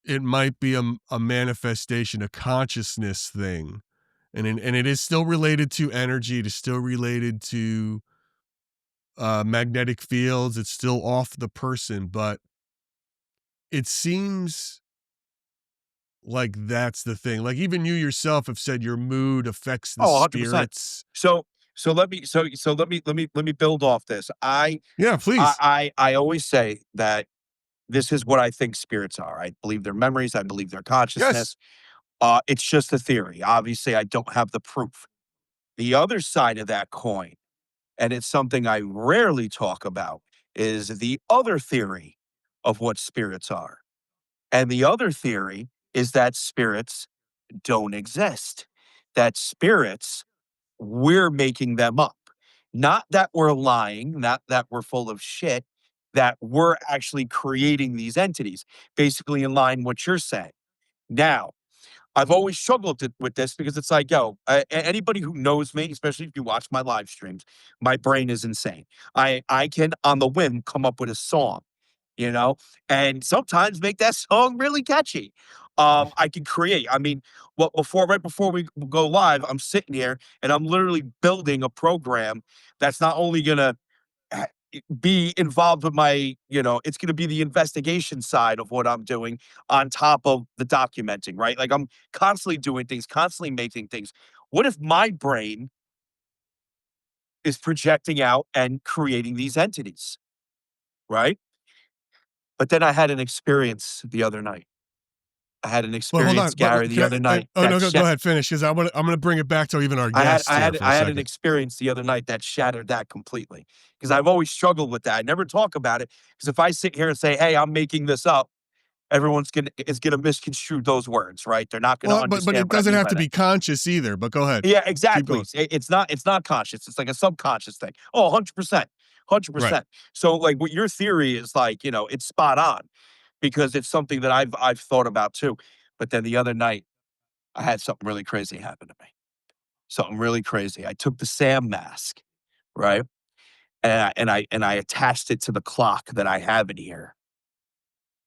it might be a manifestation, a consciousness thing, and it is still related to energy. It is still related to magnetic fields. It's still off the person, but it seems like that's the thing. Like even you yourself have said your mood affects the Oh, 100%. spirits. So let me build off this. Yeah, please. I always say that this is what I think spirits are. I believe they're memories. I believe they're Yes. consciousness. It's just a theory. Obviously, I don't have the proof. The other side of that coin, and it's something I rarely talk about, is the other theory of what spirits are. And the other theory is that spirits don't exist. That spirits, we're making them up. Not that we're lying, not that we're full of shit, that we're actually creating these entities, basically in line what you're saying. Now, I've always struggled with this because it's like, yo, anybody who knows me, especially if you watch my live streams, my brain is insane. I can on the whim come up with a song, you know, and sometimes make that song really catchy. I can create. I mean, right before we go live, I'm sitting here and I'm literally building a program that's not only gonna ha- be involved with it's going to be the investigation side of what I'm doing on top of the documenting, right? Like I'm constantly doing things, constantly making things. What if my brain is projecting out and creating these entities, right? But then I had an experience the other night. I had an But hold experience, on. But Gary, the other night oh that no, go ahead, finish, because I'm gonna bring it back to even our guest here for a I had an second. experience the other night that shattered that completely. Because I've always struggled with that. I never talk about it. Because if I sit here and say, hey, I'm making this up, everyone's gonna misconstrue those words, right? They're not gonna Well, but understand it what I doesn't mean have by to that. be conscious either. But go ahead, Yeah, keep exactly. going. It's not conscious. It's like a subconscious thing. Oh, 100%. Right. 100%. So like what your theory is like, it's spot on because it's something that I've thought about too. But then the other night, I had something really crazy happen to me. Something really crazy. I took the Sam mask, right? And I attached it to the clock that I have in here,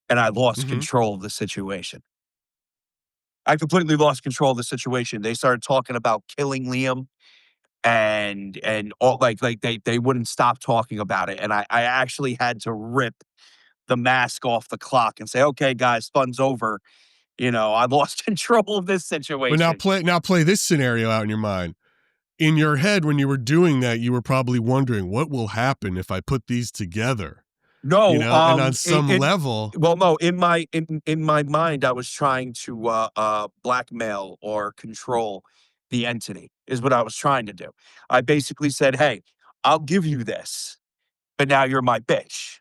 and I lost Hmm. control of the situation. I completely lost control of the situation. They started talking about killing Liam and all like they wouldn't stop talking about it. And I actually had to rip the mask off the clock and say, okay, guys, fun's over. I lost control of this But situation. now play this scenario out in your mind. In your head, when you were doing that, you were probably wondering what will happen if I put these together. No, And on some level, well, no, in my mind, I was trying to blackmail or control the entity, is what I was trying to do. I basically said, "Hey, I'll give you this, but now you're my bitch."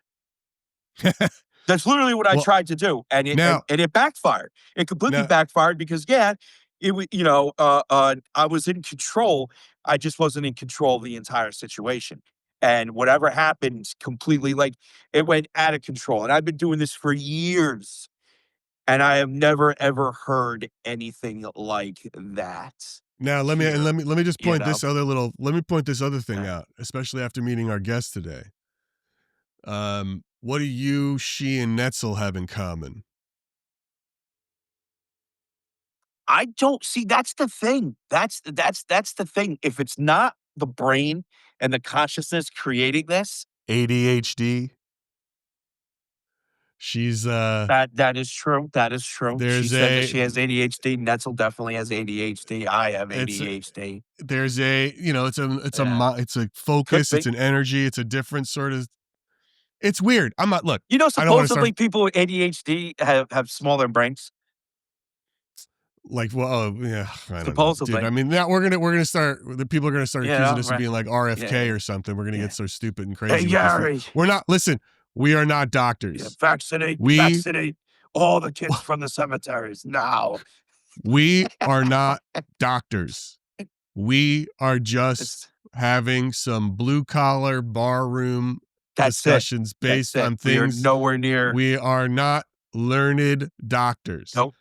That's literally what I well, tried to do, and it and, now and it backfired. It completely now backfired because yeah, I was in control. I just wasn't in control of the entire situation. And whatever happened completely like it went out of control. And I've been doing this for years and I have never ever heard anything like that now here, let me just you point know. this other little let me point this other thing Uh, out, especially after meeting our guest today. What do you, she, and Netzel have in common? I don't see that's the thing. That's the thing. If it's not the brain and the consciousness creating this, ADHD. She's that is true. That is true. She there's said that a she has ADHD. Netzel definitely has ADHD. I have it's ADHD. there's a it's a Yeah, it's a could focus, it's be. an energy, it's a different sort of It's weird. I'm not. Look, You know, I don't want to supposedly start people with ADHD have smaller brains. like, well, oh yeah, I don't know, dude. Supposedly. I mean, now we're gonna start. The people are gonna start accusing Yeah, us of right. being like Yeah, RFK yeah, or something. We're gonna yeah. get so stupid and Hey, crazy with this. Gary. We're not. Listen, we are not Yeah, doctors. vaccinate We all the kids from the cemeteries now. we are not doctors. We are just having some blue collar barroom That's it. discussions That's based it. on We are things. nowhere near. We are not learned doctors. Nope.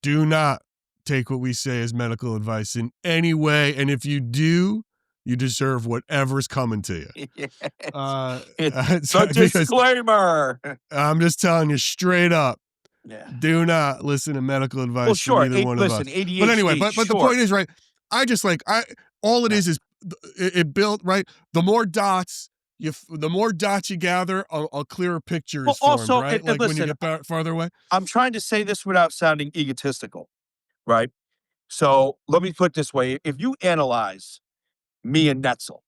Do not take what we say as medical advice in any way. And if you do, you deserve whatever's coming to you. Yes. So- The because disclaimer. I'm just telling you straight up, Yeah. do not listen to medical advice Well, from sure. either one of us. Listen, ADHD. But anyway, but the sure. point is, right, I just like, all it Yeah. is it built, right? The more dots the more dots you gather, a clearer picture Well, is formed, also, right? and Like when you listen, get farther away. I'm trying to say this without sounding egotistical, right? So let me put it this way: if you analyze me and Netzel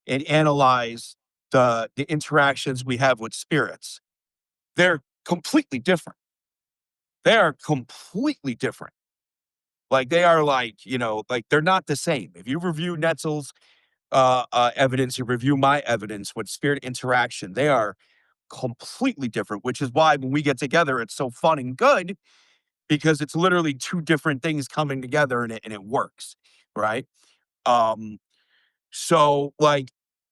and analyze the interactions we have with spirits, they're completely different. They are completely different. Like they are like, like they're not the same. If you review Netzel's evidence, you review my evidence with spirit interaction, they are completely different, which is why when we get together, it's so fun and good because it's literally two different things coming together and it works. Right. Um, so like,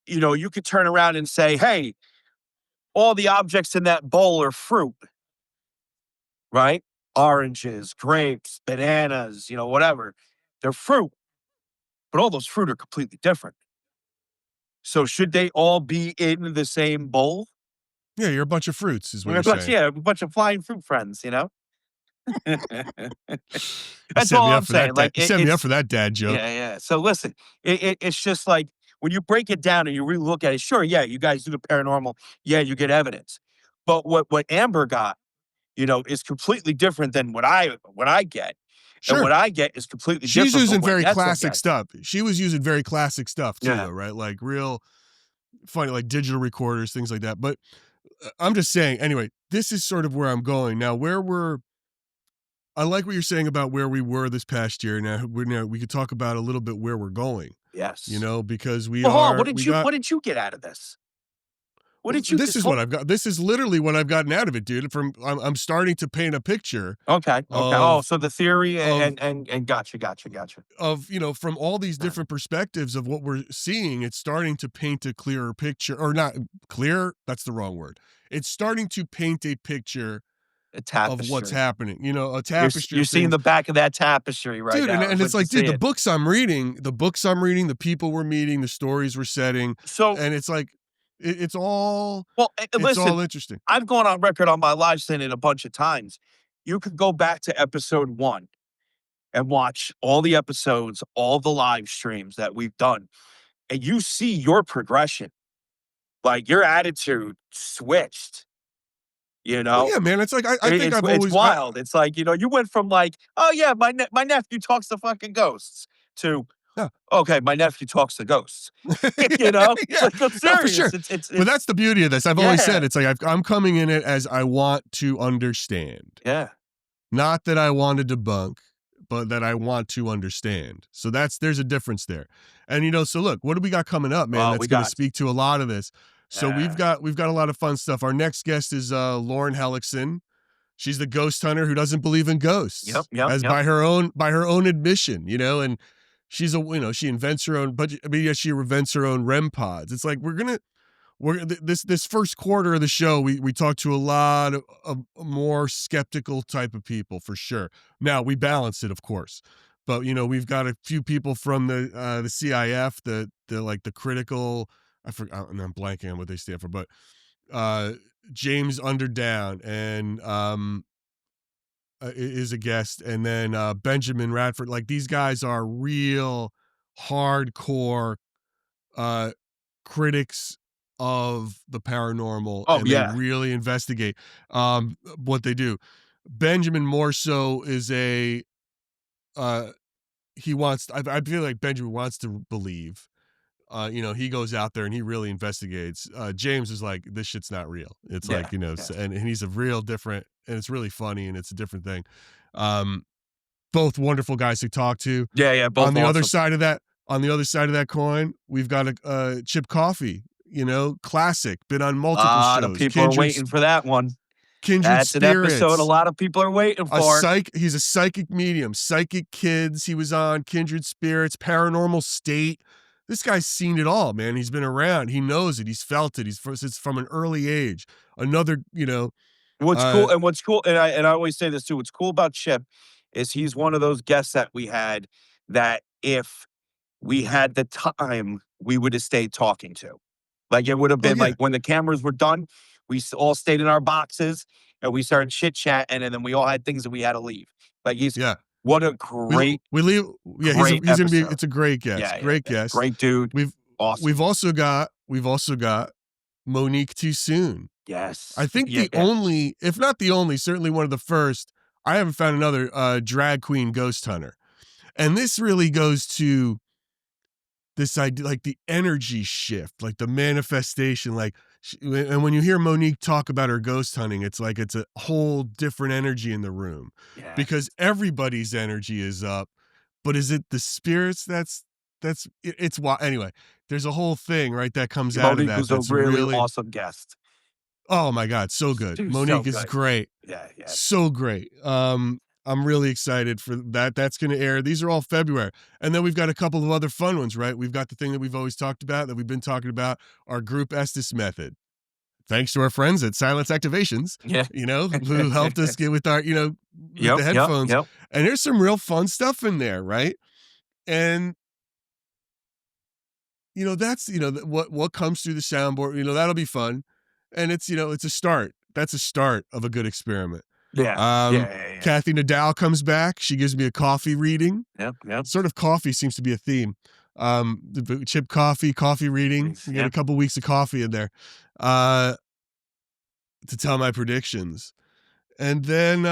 you could turn around and say, hey, all the objects in that bowl are fruit, right? Oranges, grapes, bananas, whatever. They're fruit, but all those fruit are completely different. So should they all be in the same bowl? Yeah, you're a bunch of fruits, is what We're you're a bunch, saying. yeah, a bunch of flying fruit friends, You That's set all me up I'm for that. saying. Like You set me up it's for that dad joke. yeah. So listen, it's just like when you break it down and you really look at it. Sure, yeah, you guys do the paranormal. Yeah, you get evidence, but what Amber got, is completely different than what I get, and Sure. what I get is completely She's different from using what very Netzel classic gets. stuff. She was using very classic stuff too, Yeah. though, right? Like real funny, like digital recorders, things like that. But I'm just saying, anyway, this is sort of where I'm going now. I like what you're saying about where we were this past year. Now we could talk about a little bit where we're going. Yes. Because Well, hold on. What did you get out of this? What did you? This is what I've got. This is literally what I've gotten out of it, dude. I'm starting to paint a picture. Okay. Oh, so the theory and gotcha. Of from all these Right. different perspectives of what we're seeing, it's starting to paint a clearer picture, or not clear. That's the wrong word. It's starting to paint a picture A of what's tapestry. happening. A You're tapestry you're of seeing things. the back of that tapestry right Dude, now. and Is it's what like, you're dude, the seeing. books I'm reading, the people we're meeting, the stories we're setting, So, and it's like, it's all listen, interesting. I've gone on record on my live saying it a bunch of times. You could go back to episode 1 and watch all the episodes, all the live streams that we've done, and you see your progression. Like your attitude switched. Well, yeah, man. It's like I think I've It's always wild. It's like, you went from like, "Oh, yeah, my nephew talks to fucking ghosts," to, Yeah. "Okay, my nephew talks to ghosts." You know? Yeah, Like, I'm no, for serious. sure. It's But that's the beauty of this. I've always said Yeah. it's like I'm coming in it as I want to understand, Yeah. not that I want to debunk, but that I want to understand. So there's a difference there. And so look, what do we got coming up, man? Well, That's we going to got speak to a lot of this. So we've Yeah. got a lot of fun stuff. Our next guest is Lauren Hellickson. She's the ghost hunter who doesn't believe in ghosts, as Yep. by her own admission, and she's she invents her own, but I mean, yeah, she invents her own REM pods. It's like this first quarter of the show, we talked to a lot of more skeptical type of people for sure. Now we balance it, of course, but we've got a few people from the CIF, the like the critical. I forgot, and I'm blanking on what they stand for, but James Underdown and is a guest, and then Benjamin Radford. Like these guys are real hardcore critics of the paranormal, Oh, and they yeah. really investigate what they do. Benjamin more so is he wants. I feel like Benjamin wants to believe. he goes out there and he really investigates. James is like, this shit's not real. It's Yeah, like, yeah. and he's a real different, and it's really funny and it's a different thing. Both wonderful guys to talk to. Yeah, On both the other awesome. side of that, coin, we've got a Chip Coffee, classic, been on A multiple lot of shows. people are waiting for that one. Kindred That's an episode a Spirits. lot of people are waiting for. He's a psychic medium, Psychic Kids. He was on Kindred Spirits, Paranormal State. This guy's seen it all, man. He's been around. He knows it. He's felt it. It's from an early age. Another, What's uh, cool, and I always say this too. What's cool about Chip is he's one of those guests that we had that if we had the time, we would have stayed talking to. Like it would have oh been yeah, like when the cameras were done, all stayed in our boxes and we started chit chatting, and then we all had things that we had to leave. Like yeah. what a We great, we leave. Yeah, great he's gonna be. episode. It's a great guest. Yeah. Great guest. Great dude. We've Awesome. we've also got Monique Too Soon. Yes. I think Yeah. the only, if not the only, certainly one of the first. I haven't found another drag queen ghost hunter, and this really goes to this idea, like the energy shift, like the manifestation, like. And when you hear Monique talk about her ghost hunting, it's like it's a whole different energy in the room, Yeah. because everybody's energy is up, but is it the spirits it's why anyway, there's a whole thing, right, that comes out of Monique that was a that's really really, awesome guest. oh my God, so good. Dude, so Monique is good. great. Yeah. So great. I'm really excited for that. That's going to air. These are all February. And then we've got a couple of other fun ones, right? We've got the thing that we've always talked about, that we've been talking about, our group Estes method. Thanks to our friends at Silence Activations, Yeah. who helped us get with our, with the headphones. Yep. And there's some real fun stuff in there, right? And that's what comes through the soundboard. That'll be fun, and it's it's a start. That's a start of a good experiment. Yeah. Kathy Nadal comes back. She gives me a coffee reading. Yep. Sort of coffee seems to be a theme. The Chip coffee reading. We get a couple weeks of coffee in there, to tell my predictions, and then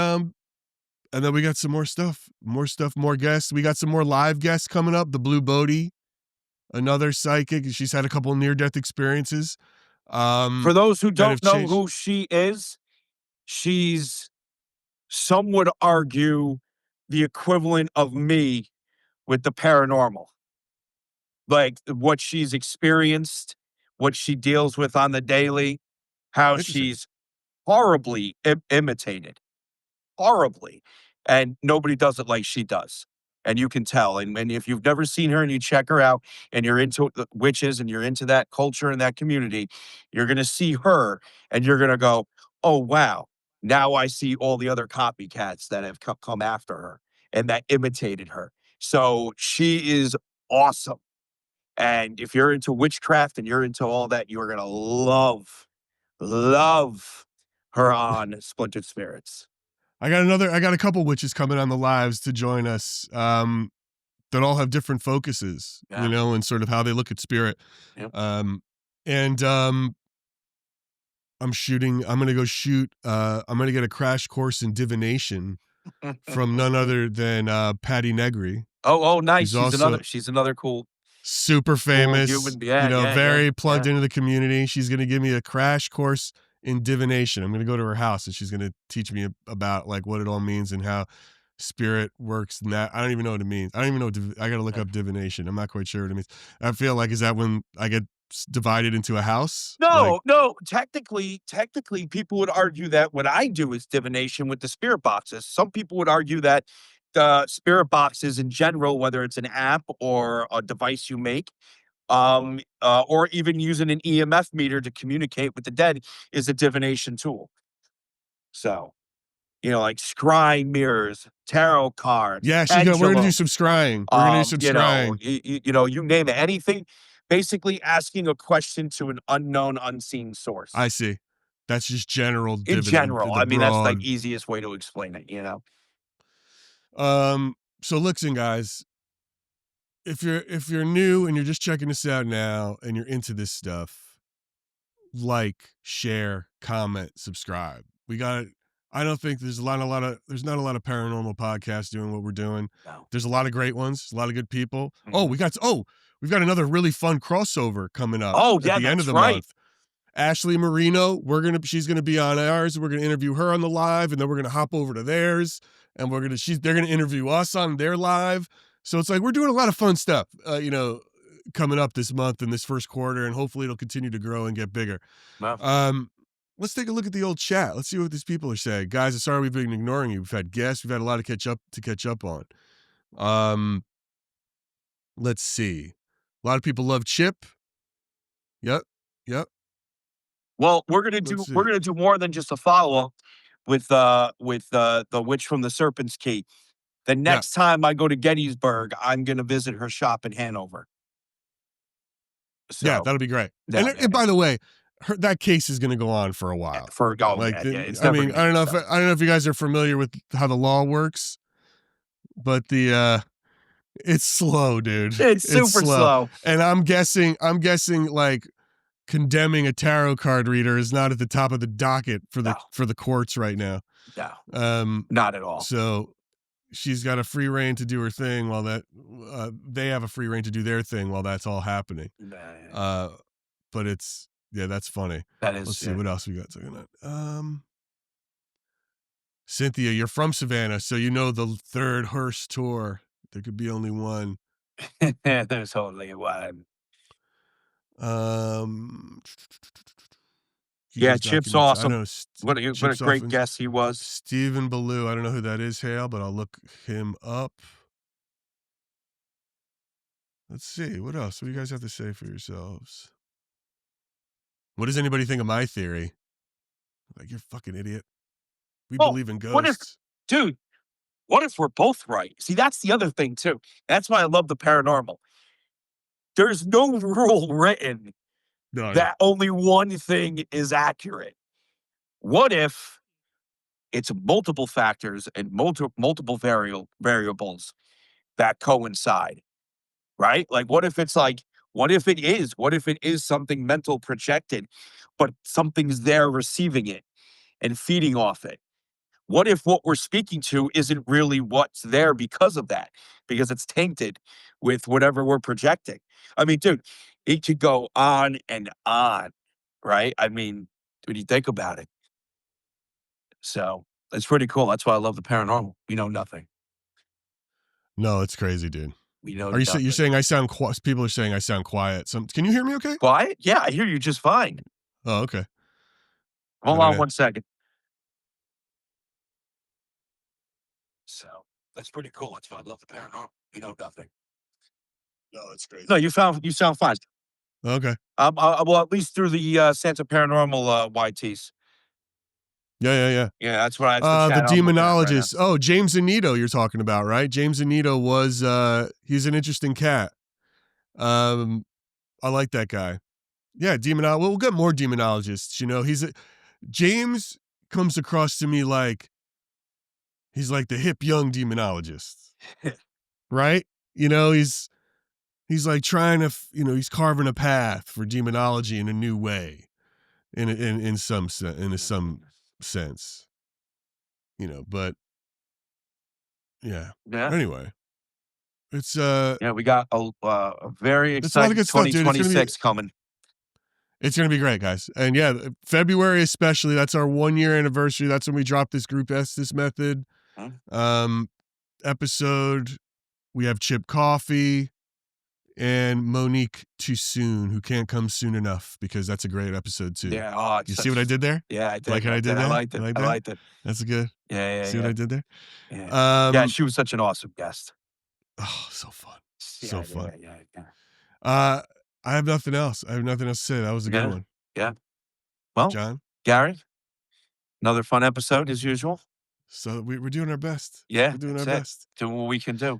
we got some more stuff, more guests. We got some more live guests coming up. The Blue Bodie, another psychic. She's had a couple near-death experiences. For those who don't know changed. who she is, she's, some would argue, the equivalent of me with the paranormal. Like what she's experienced, what she deals with on the daily, how Interesting. she's horribly imitated. Horribly. And nobody does it like she does. And you can tell. And if you've never seen her and you check her out and you're into the witches and you're into that culture and that community, you're going to see her and you're going to go, oh, wow. Now I see all the other copycats that have come after her and that imitated her. So she is awesome. And if you're into witchcraft and you're into all that, you're going to love her on Splintered Spirits. I got a couple witches coming on the lives to join us, that all have different focuses, and sort of how they look at spirit. Yep. And I'm going to go shoot, I'm going to get a crash course in divination from none other than Patty Negri. Oh, nice. She's She's another cool, super famous, human. Yeah, very plugged into the community. She's going to give me a crash course in divination. I'm going to go to her house and she's going to teach me about like what it all means and how spirit works. And that I don't even know what it means. I don't even know. I got to look up divination. I'm not quite sure what it means. I feel like, is that when I get divided into a house? No. Technically, people would argue that what I do is divination with the spirit boxes. Some people would argue that the spirit boxes in general, whether it's an app or a device you make, or even using an EMF meter to communicate with the dead, is a divination tool. So, like scrying mirrors, tarot cards. Yeah, we're going to do some scrying. We're going to do some scrying. You name it. Anything, basically asking a question to an unknown, unseen source. I see. That's just general. In general. I mean, that's the easiest way to explain it, So listen, guys, if you're new and you're just checking this out now and you're into this stuff, like, share, comment, subscribe. I don't think there's not a lot of paranormal podcasts doing what we're doing. No. There's a lot of great ones, a lot of good people. Mm-hmm. We we've got another really fun crossover coming up Oh, at yeah, the end of that's the right. month. Ashley Marino, she's gonna be on ours. We're gonna interview her on the live, and then we're gonna hop over to theirs, and they're gonna interview us on their live. So it's like we're doing a lot of fun stuff, coming up this month in this first quarter, and hopefully it'll continue to grow and get bigger. Wow. Let's take a look at the old chat. Let's see what these people are saying. Guys, I'm sorry we've been ignoring you. We've had guests. We've had a lot to catch up on. Let's see. A lot of people love Chip. Yep. Well, we're Let's see. gonna do more than just a follow-up with the Witch from the Serpent's Key. The next time I go to Gettysburg, I'm gonna visit her shop in Hanover. So, Yeah, that'll be great. yeah, And by the way, that case is going to go on for a while. it's Like, I I don't know if you guys are familiar with how the law works, but it's slow, dude. It's super slow. And I'm guessing like condemning a tarot card reader is not at the top of the docket for the courts right now. No, not at all. So she's got a free reign to do her thing while they have a free reign to do their thing while that's all happening. But that's funny. That is. Let's see what else we got. Cynthia, you're from Savannah, so you know the third Hearst tour. There could be only one. There's only one. Yeah, Chip's awesome. I know, What a great guest he was. Stephen Ballou. I don't know who that is, Hale, but I'll look him up. Let's see. What else? What do you guys have to say for yourselves? What does anybody think of my theory? Like, you're a fucking idiot. We believe in ghosts. What if we're both right? See, that's the other thing, too. That's why I love the paranormal. There's no rule written that only one thing is accurate. What if it's multiple factors and multiple variables that coincide, right? Like, what if it is something mental projected, but something's there receiving it and feeding off it? What if what we're speaking to isn't really what's there because of that? Because it's tainted with whatever we're projecting. I mean, dude, it could go on and on, right? I mean, when you think about it. So it's pretty cool. That's why I love the paranormal. We know nothing. No, it's crazy, dude. We know. You're saying I sound quiet? People are saying I sound quiet. Can you hear me okay? Quiet? Yeah, I hear you just fine. Oh, okay. Hold on 1 second. So that's pretty cool. That's why I love the paranormal. We know nothing. No, it's crazy. No, you sound fine. Okay. Well, at least through the Santa Paranormal YTs. Yeah. Yeah, that's what the demonologist. Right, James Anito you're talking about, right? James Anito was he's an interesting cat. I like that guy. Yeah, we'll get more demonologists, James comes across to me like he's like the hip young demonologist. Right? He's like trying to, he's carving a path for demonology in a new way. In some sense. But yeah. Anyway, it's we got a very exciting 2026 coming. It's gonna be great, guys. And yeah, February especially, that's our 1-year anniversary. That's when we dropped this Group Estes Method episode. We have Chip Coffee and Monique Too Soon, who can't come soon enough, because that's a great episode too. Yeah. You see what I did there? Yeah, I did. Like how I did that? I liked it. That's good. Yeah. See what I did there? Yeah. She was such an awesome guest. Oh, so fun. So fun. Yeah. I have nothing else. To say. That was a good one. Yeah. Well, John, Gary, another fun episode as usual. So we're doing our best. Yeah, we're doing our best. Doing what we can do,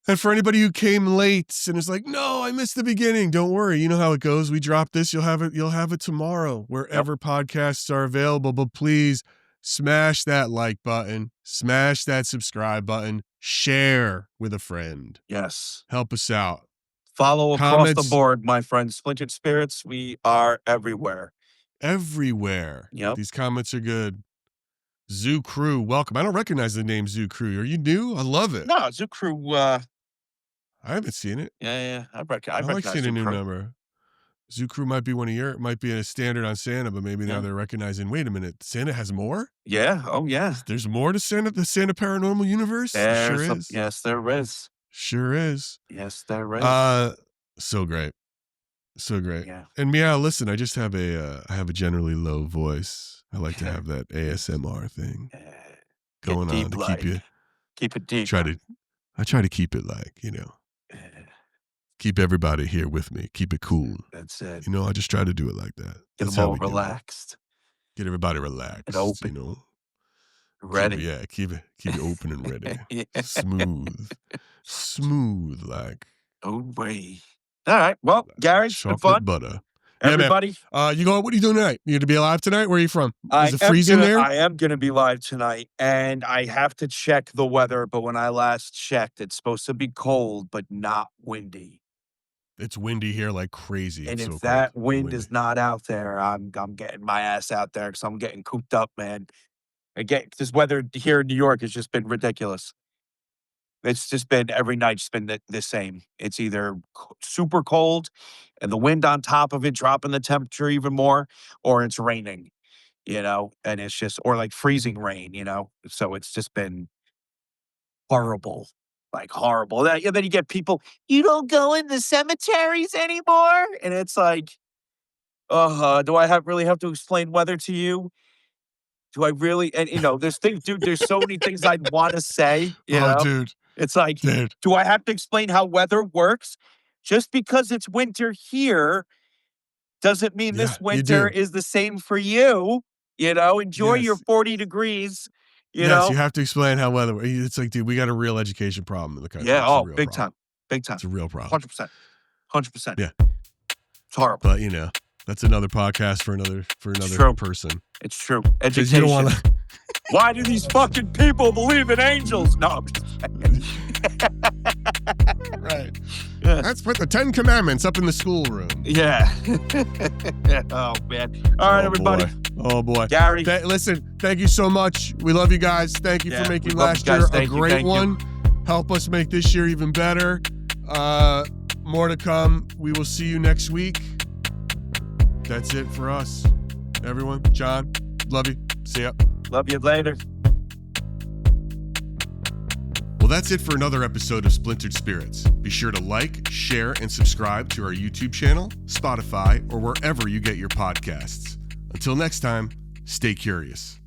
And for anybody who came late and is like, no, I missed the beginning, don't worry. You know how it goes. We drop this, you'll have it tomorrow, wherever podcasts are available. But please smash that like button, smash that subscribe button, share with a friend. Yes. Help us out. Follow across the board, my friends. Splintered Spirits, we are everywhere. Everywhere. Yep. These comments are good. Zoo Crew, welcome. I don't recognize the name Zoo Crew. Are you new? I love it. No, Zoo Crew. I haven't seen it. Yeah. I I like recognize seeing a Zoo new Crew. number. Zoo Crew might be might be a standard on Santa, but maybe now Yeah. they're recognizing, wait a minute, Santa has more? Yeah. Oh, yeah. There's more to Santa, the Santa Paranormal Universe? There sure is. Yes, there is. Sure is. Yes, there is. So great. So great. Yeah. And Meow, listen, I just have I have a generally low voice. I like to have that ASMR thing going on to keep you. Keep it deep. I try to keep it like, keep everybody here with me. Keep it cool. That's it. I just try to do it like that. Get That's them how all we do it. relaxed. Get everybody relaxed. And open. Ready. Ready. Keep it open and ready. Yeah. Smooth like. Oh, boy. All right. Well, Gary, it's been chocolate fun. butter. Everybody. Yeah, man. What are you doing tonight? You going to be alive tonight? Where are you from? Is it freezing there? I am going to be live tonight, and I have to check the weather. But when I last checked, it's supposed to be cold, but not windy. It's windy here like crazy. And It's if so that cold. wind Windy. is not out there, I'm getting my ass out there because I'm getting cooped up, man. This weather here in New York has just been ridiculous. It's just been every night's been the same. It's either super cold and the wind on top of it dropping the temperature even more, or it's raining, and it's just, or like freezing rain, So it's just been horrible, like horrible. Then you get people, you don't go in the cemeteries anymore. And it's like, do I really have to explain weather to you? Do I really? And there's things, dude, there's so many things I'd want to say, Dude. It's like, Dude. do I have to explain how weather works? Just because it's winter here doesn't mean this Yeah, you winter do. is the same for you. Enjoy your Yes. 40 degrees. Yes, you have to explain how weather. It's like, dude, we got a real education problem in the country. Yeah. It's a Oh, real big problem. time. Big time. It's a real problem. 100%. 100%. Yeah. It's horrible. But that's another podcast for another true. person. It's true. 'Cause Education. you don't want to. Why do these fucking people believe in angels? No, I'm just Right. Yes. Let's put the 10 Commandments up in the schoolroom. Yeah. Oh, man. All right, everybody. Oh, boy. Gary. Listen, thank you so much. We love you guys. Thank you Yeah, for making we love last you guys. year a Thank you, great thank you. one. Help us make this year even better. More to come. We will see you next week. That's it for us. Everyone, John, love you. See ya. Love you later. Well, that's it for another episode of Splintered Spirits. Be sure to like, share, and subscribe to our YouTube channel, Spotify, or wherever you get your podcasts. Until next time, stay curious.